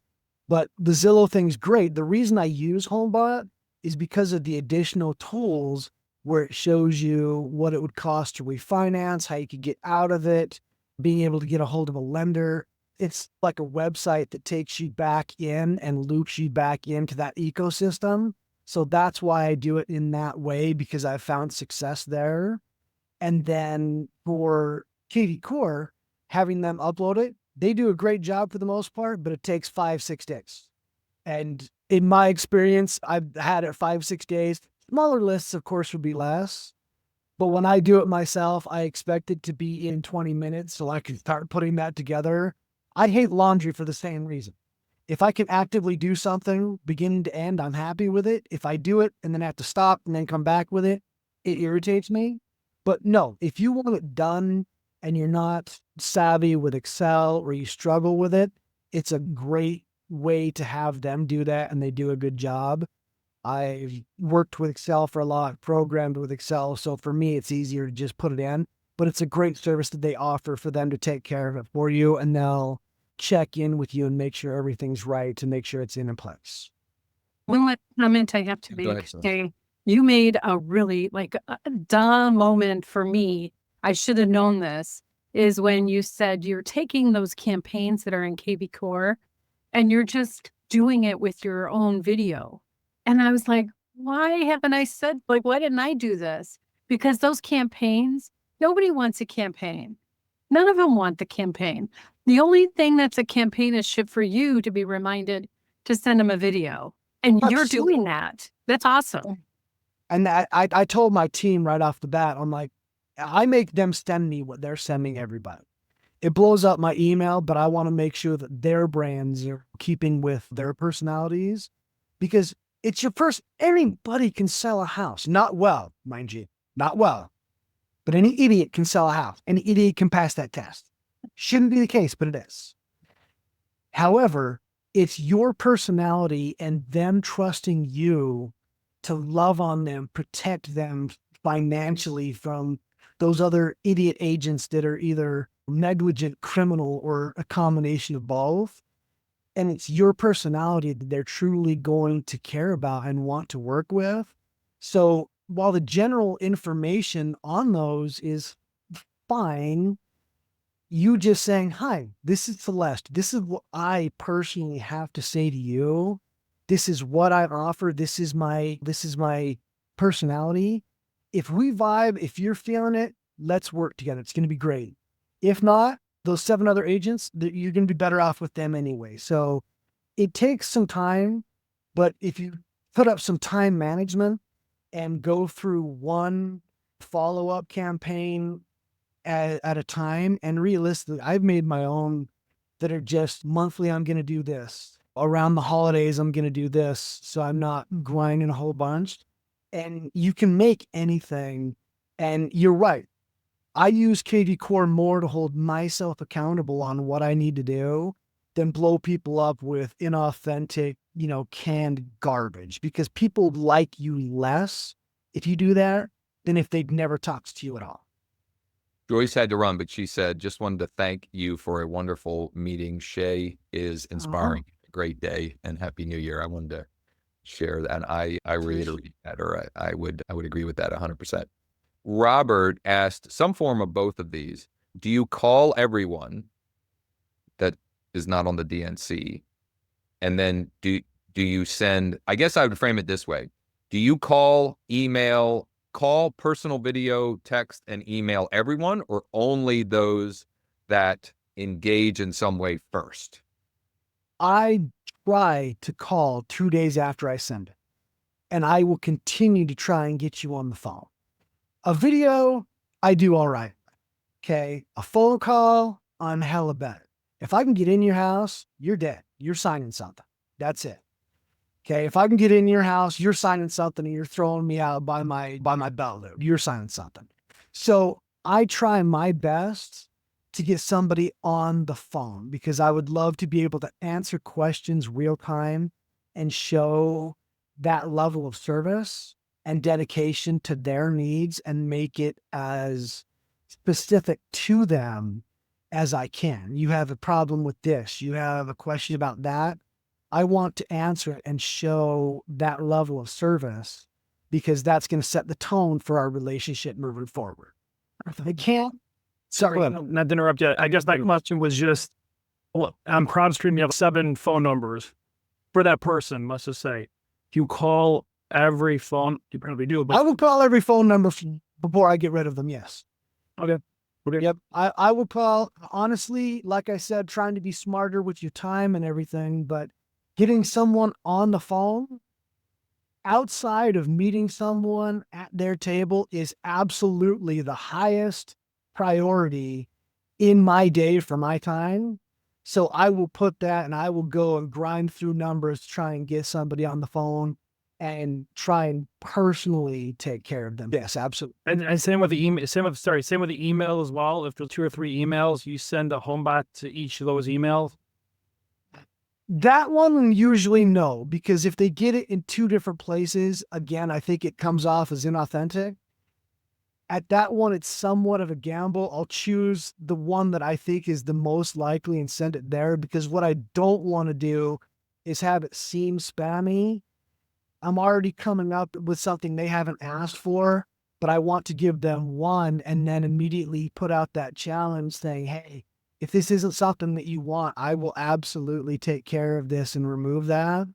But the Zillow thing's great. The reason I use HomeBot is because of the additional tools where it shows you what it would cost to refinance, how you could get out of it, being able to get a hold of a lender. It's like a website that takes you back in and loops you back into that ecosystem. So that's why I do it in that way, because I've found success there. And then for kvCORE, having them upload it, they do a great job for the most part, but it takes 5-6 days. And in my experience, I've had it 5-6 days. Smaller lists, of course, would be less. But when I do it myself, I expect it to be in 20 minutes so I can start putting that together. I hate laundry for the same reason. If I can actively do something beginning to end, I'm happy with it. If I do it and then have to stop and then come back with it, it irritates me. But no, if you want it done and you're not savvy with Excel or you struggle with it, it's a great way to have them do that, and they do a good job. I've worked with Excel for a lot, programmed with Excel. So for me, it's easier to just put it in, but it's a great service that they offer for them to take care of it for you. And they'll check in with you and make sure everything's right to make sure it's in place. One comment I have to Go make, ahead, Jay, you made a really a duh moment for me. I should have known this, is when you said you're taking those campaigns that are in kvCORE and you're just doing it with your own video. And I was like, why haven't I said, why didn't I do this? Because those campaigns, nobody wants a campaign. None of them want the campaign. The only thing that's a campaign is for you to be reminded to send them a video. And you're doing that. That's awesome. And I told my team right off the bat, I'm like, I make them send me what they're sending everybody. It blows up my email, but I want to make sure that their brands are keeping with their personalities, because It's your first, anybody can sell a house. Not well, mind you, not well. But any idiot can sell a house. Any idiot can pass that test. Shouldn't be the case, but it is. However, it's your personality and them trusting you to love on them, protect them financially from those other idiot agents that are either negligent, criminal, or a combination of both. And it's your personality that they're truly going to care about and want to work with. So while the general information on those is fine, you just saying, hi, this is Celeste. This is what I personally have to say to you. This is what I offer. This is my personality. If we vibe, if you're feeling it, let's work together. It's going to be great. If not, those 7 other agents, you're going to be better off with them anyway. So it takes some time, but if you put up some time management and go through one follow-up campaign at a time, and realistically, I've made my own that are just monthly, I'm going to do this. Around the holidays, I'm going to do this. So I'm not grinding a whole bunch. And you can make anything. And you're right. I use kvCORE more to hold myself accountable on what I need to do than blow people up with inauthentic, canned garbage, because people like you less if you do that than if they'd never talked to you at all. Joyce had to run, but she said, just wanted to thank you for a wonderful meeting. Shay is inspiring. Great day and Happy New Year. I wanted to share that. And I reiterate that, or I would agree with that 100%. Robert asked some form of both of these. Do you call everyone that is not on the DNC? And then do you send, I guess I would frame it this way. Do you call, email, personal video, text, and email everyone, or only those that engage in some way first? I try to call 2 days after I send it, and I will continue to try and get you on the phone. A video, I do all right. Okay. A phone call, I'm hella better. If I can get in your house, you're dead. You're signing something. That's it. Okay. If I can get in your house, you're signing something and you're throwing me out by my belt loop. You're signing something. So I try my best to get somebody on the phone, because I would love to be able to answer questions real time and show that level of service and dedication to their needs and make it as specific to them as I can. You have a problem with this. You have a question about that. I want to answer it and show that level of service, because that's going to set the tone for our relationship moving forward. If I can't, sorry. Not to interrupt you. I guess my question was just, well, on PropStream, you have 7 phone numbers for that person, let's just say. You call every phone, you probably do, but I will call every phone number before I get rid of them. Yes. okay. Yep. I will call, honestly, like I said, trying to be smarter with your time and everything, but getting someone on the phone outside of meeting someone at their table is absolutely the highest priority in my day for my time. So I will put that, and I will go and grind through numbers, try and get somebody on the phone and try and personally take care of them. Yes, absolutely. And same with the email, same with the email as well. If there's 2 or 3 emails, you send a HomeBot to each of those emails. That one, usually no, because if they get it in 2 different places, again, I think it comes off as inauthentic. At that one, it's somewhat of a gamble. I'll choose the one that I think is the most likely and send it there, because what I don't want to do is have it seem spammy. I'm already coming up with something they haven't asked for, but I want to give them one and then immediately put out that challenge saying, hey, if this isn't something that you want, I will absolutely take care of this and remove that.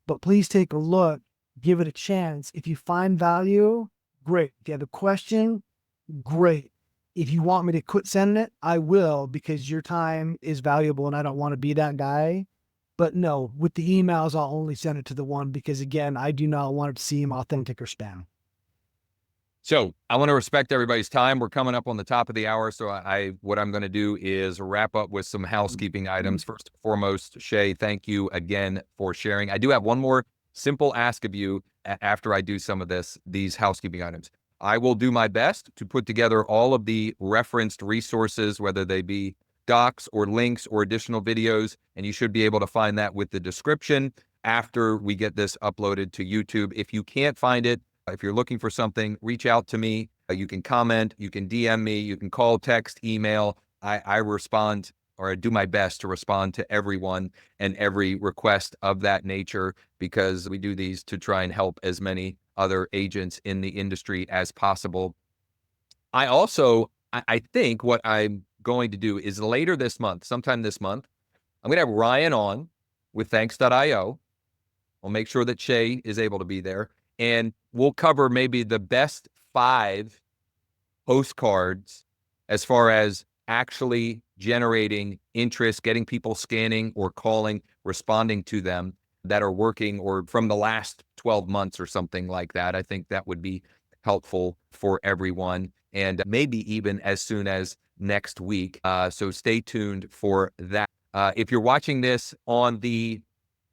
But please take a look, give it a chance. If you find value, great. If you have a question, great. If you want me to quit sending it, I will, because your time is valuable and I don't want to be that guy. But no, with the emails, I'll only send it to the one, because again, I do not want it to seem authentic or spam. So I want to respect everybody's time. We're coming up on the top of the hour. So what I'm going to do is wrap up with some housekeeping items. First and foremost, Shay, thank you again for sharing. I do have one more simple ask of you after I do some of these housekeeping items. I will do my best to put together all of the referenced resources, whether they be docs or links or additional videos, and you should be able to find that with the description after we get this uploaded to YouTube. If you can't find it, if you're looking for something, reach out to me. You can comment, you can DM me, you can call, text, email. I respond, or I do my best to respond to everyone and every request of that nature, because we do these to try and help as many other agents in the industry as possible. I think what I'm going to do is later this month, sometime this month, I'm going to have Ryan on with Thanks.io. We'll make sure that Chay is able to be there, and we'll cover maybe the best 5 postcards as far as actually generating interest, getting people scanning or calling, responding to them, that are working, or from the last 12 months or something like that. I think that would be helpful for everyone, and maybe even as soon as next week. So stay tuned for that. If you're watching this on the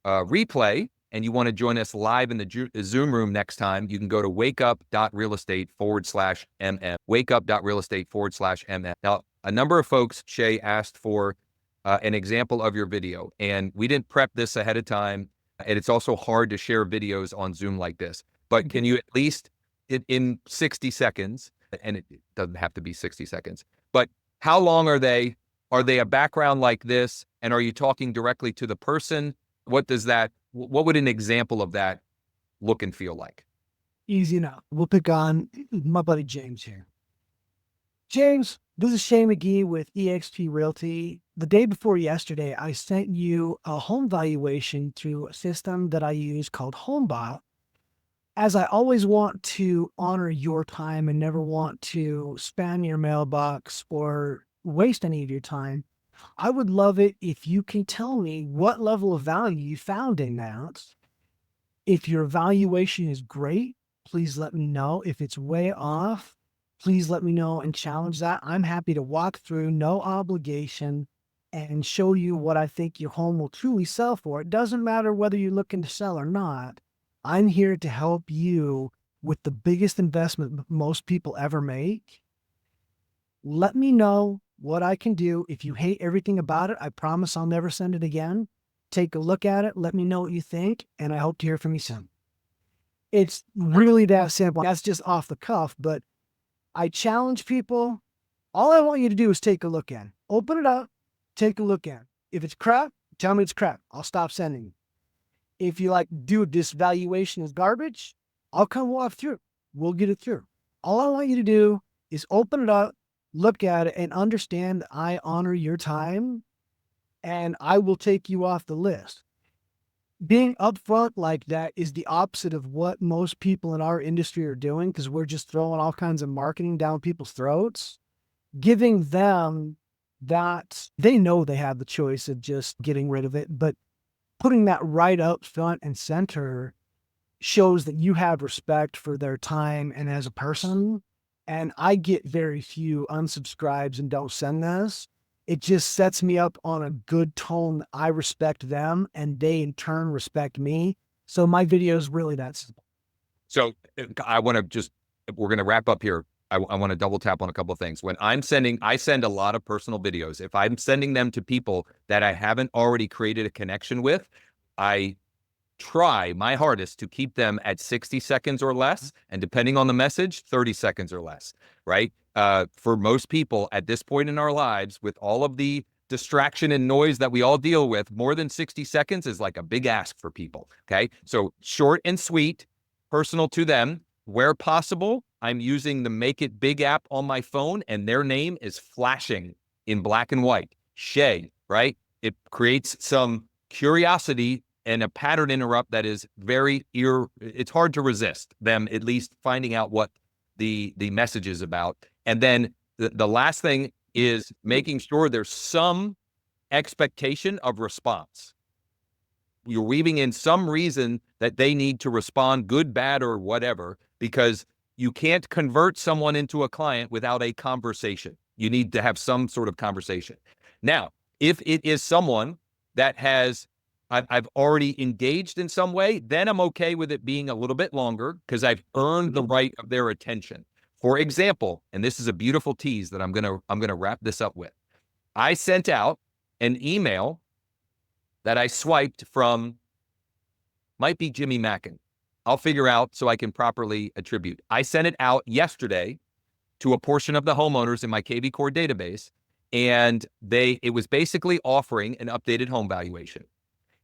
replay and you want to join us live in the Zoom room next time, you can go to wakeup.realestate/mm. Wakeup.realestate/mm. Now, a number of folks, Chay, asked for an example of your video, and we didn't prep this ahead of time. And it's also hard to share videos on Zoom like this. But can you at least, in 60 seconds, and it doesn't have to be 60 seconds, but how long are they? Are they a background like this? And are you talking directly to the person? What would an example of that look and feel like? Easy enough. We'll pick on my buddy James here. James, this is Chay McGee with eXp Realty. The day before yesterday, I sent you a home valuation through a system that I use called HomeBot. As I always want to honor your time and never want to spam your mailbox or waste any of your time, I would love it if you can tell me what level of value you found in that. If your valuation is great, please let me know. If it's way off, please let me know and challenge that. I'm happy to walk through, no obligation, and show you what I think your home will truly sell for. It doesn't matter whether you're looking to sell or not. I'm here to help you with the biggest investment most people ever make. Let me know what I can do. If you hate everything about it, I promise I'll never send it again. Take a look at it. Let me know what you think, and I hope to hear from you soon. It's really that simple. That's just off the cuff, but I challenge people. All I want you to do is take a look at it. Open it up, take a look at it. If it's crap, tell me it's crap. I'll stop sending you. If you like, dude, this valuation is garbage, I'll come walk through it. We'll get it through. All I want you to do is open it up, look at it, and understand that I honor your time, and I will take you off the list. Being upfront like that is the opposite of what most people in our industry are doing, because we're just throwing all kinds of marketing down people's throats. Giving them that, they know they have the choice of just getting rid of it, but putting that right up front and center shows that you have respect for their time and as a person. And I get very few unsubscribes and don't send this. It just sets me up on a good tone. I respect them, and they in turn respect me. So my video is really that simple. So we're going to wrap up here. I want to double tap on a couple of things. When I send a lot of personal videos. If I'm sending them to people that I haven't already created a connection with, I try my hardest to keep them at 60 seconds or less, and depending on the message, 30 seconds or less, right? For most people at this point in our lives, with all of the distraction and noise that we all deal with, more than 60 seconds is like a big ask for people, okay? So short and sweet, personal to them. Where possible, I'm using the Make It Big app on my phone, and their name is flashing in black and white. Chay, right? It creates some curiosity and a pattern interrupt that is it's hard to resist them at least finding out what the message is about. And then the last thing is making sure there's some expectation of response. You're weaving in some reason that they need to respond, good, bad, or whatever, because you can't convert someone into a client without a conversation. You need to have some sort of conversation. Now, if it is someone that has I've already engaged in some way, then I'm okay with it being a little bit longer because I've earned the right of their attention. For example, and this is a beautiful tease that I'm gonna wrap this up with. I sent out an email that I swiped from, might be Jimmy Mackin. I'll figure out so I can properly attribute. I sent it out yesterday to a portion of the homeowners in my kvCORE database, and it was basically offering an updated home valuation.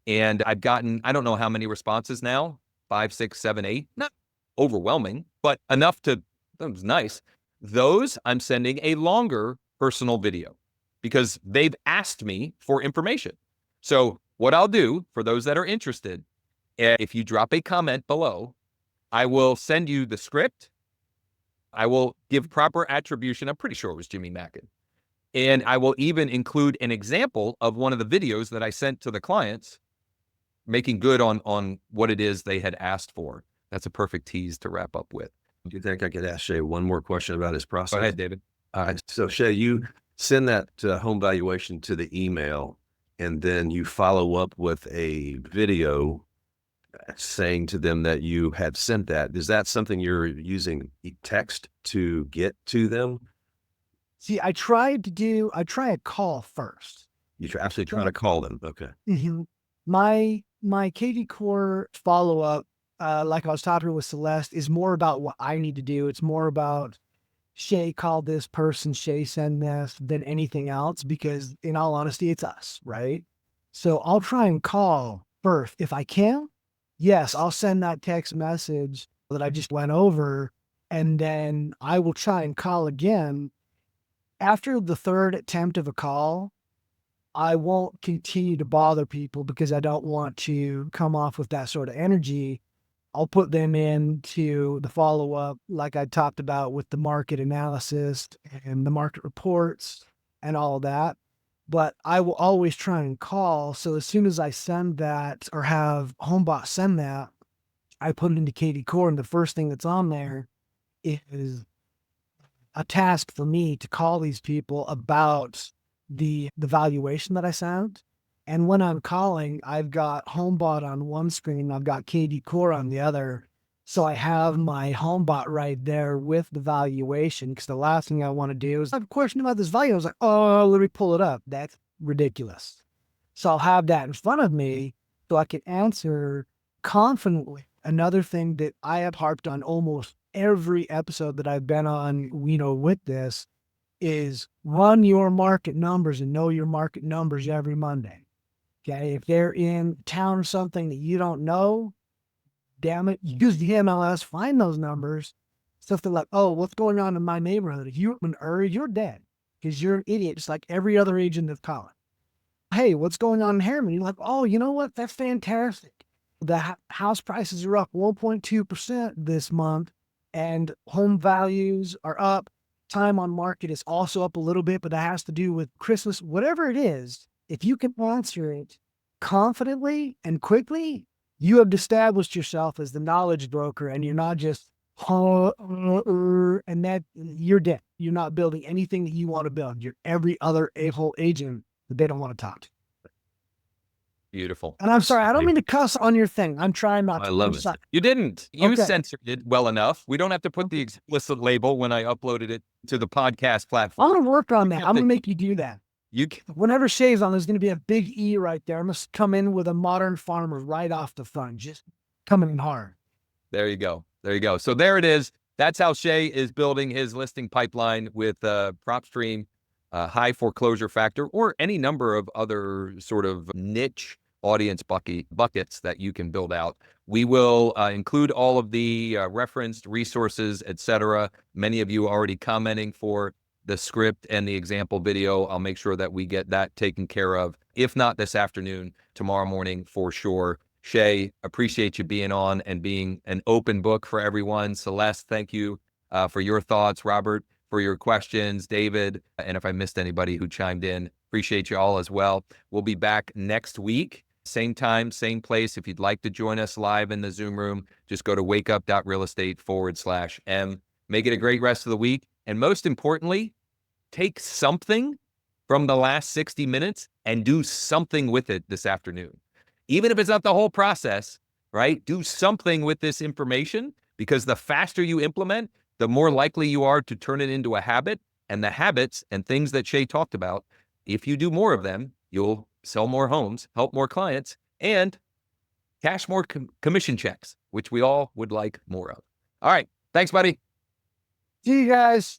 And I've gotten, I don't know how many responses now, 5, 6, 7, 8, not overwhelming, but enough that was nice. Those I'm sending a longer personal video because they've asked me for information. So what I'll do for those that are interested, if you drop a comment below, I will send you the script. I will give proper attribution. I'm pretty sure it was Jimmy Mackin. And I will even include an example of one of the videos that I sent to the clients, making good on what it is they had asked for. That's a perfect tease to wrap up with. Do you think I could ask Chay one more question about his process? Go ahead, David. So Chay, you send that home valuation to the email, and then you follow up with a video saying to them that you had sent that. Is that something you're using text to get to them? See, I try a call first. You actually try to call them. Okay. Mm-hmm. My kvCORE follow-up, like I was talking with Celeste, is more about what I need to do. It's more about Chay called this person, Chay send this, than anything else, because in all honesty, it's us, right? So I'll try and call first. If I can, yes, I'll send that text message that I just went over, and then I will try and call again. After the third attempt of a call, I won't continue to bother people because I don't want to come off with that sort of energy. I'll put them into the follow-up like I talked about with the market analysis and the market reports and all of that. But I will always try and call. So as soon as I send that or have HomeBot send that, I put it into kvCORE, and the first thing that's on there is a task for me to call these people about the valuation that I sent. And when I'm calling, I've got HomeBot on one screen, I've got kvCORE on the other. So I have my HomeBot right there with the valuation, because the last thing I want to do is I have a question about this value. I was like, oh, let me pull it up. That's ridiculous. So I'll have that in front of me so I can answer confidently. Another thing that I have harped on almost every episode that I've been on, with this, is run your market numbers and know your market numbers every Monday. Okay. If they're in town or something that you don't know, damn it, use the MLS, find those numbers. Stuff they're like, oh, what's going on in my neighborhood? If you're an you're dead because you're an idiot, just like every other agent that's calling. Hey, what's going on in Harriman? You're like, oh, you know what? That's fantastic. The house prices are up 1.2% this month, and home values are up. Time on market is also up a little bit, but that has to do with Christmas. Whatever it is, if you can answer it confidently and quickly, you have established yourself as the knowledge broker, and you're not just, and that you're dead. You're not building anything that you want to build. You're every other a-hole agent that they don't want to talk to. Beautiful. And I'm sorry, I don't mean to cuss on your thing. I'm trying not to. I love it. You didn't. You Okay. censored it well enough. We don't have to put the explicit label when I uploaded it to the podcast platform. I'm going to work on that. have I'm to- going to make you do that. You can, Whenever Shay's on, there's going to be a big E right there. I must come in with a modern farmer right off the front, just coming in hard. there you go. There you go. So there it is. That's how Chay is building his listing pipeline with PropStream, high foreclosure factor, or any number of other sort of niche audience buckets that you can build out. We will include all of the referenced resources, etc. Many of you already commenting for the script and the example video. I'll make sure that we get that taken care of. If not this afternoon, tomorrow morning for sure. Chay, appreciate you being on and being an open book for everyone. Celeste, thank you for your thoughts. Robert, for your questions. David, and if I missed anybody who chimed in, appreciate you all as well. We'll be back next week. Same time, same place. If you'd like to join us live in the Zoom room, just go to wakeup.realestate/M. Make it a great rest of the week. And most importantly, take something from the last 60 minutes and do something with it this afternoon. even if it's not the whole process, right? Do something with this information, because the faster you implement, the more likely you are to turn it into a habit. And the habits and things that Chay talked about, if you do more of them, you'll sell more homes, help more clients, and cash more commission checks, which we all would like more of. All right. Thanks, buddy. See you guys.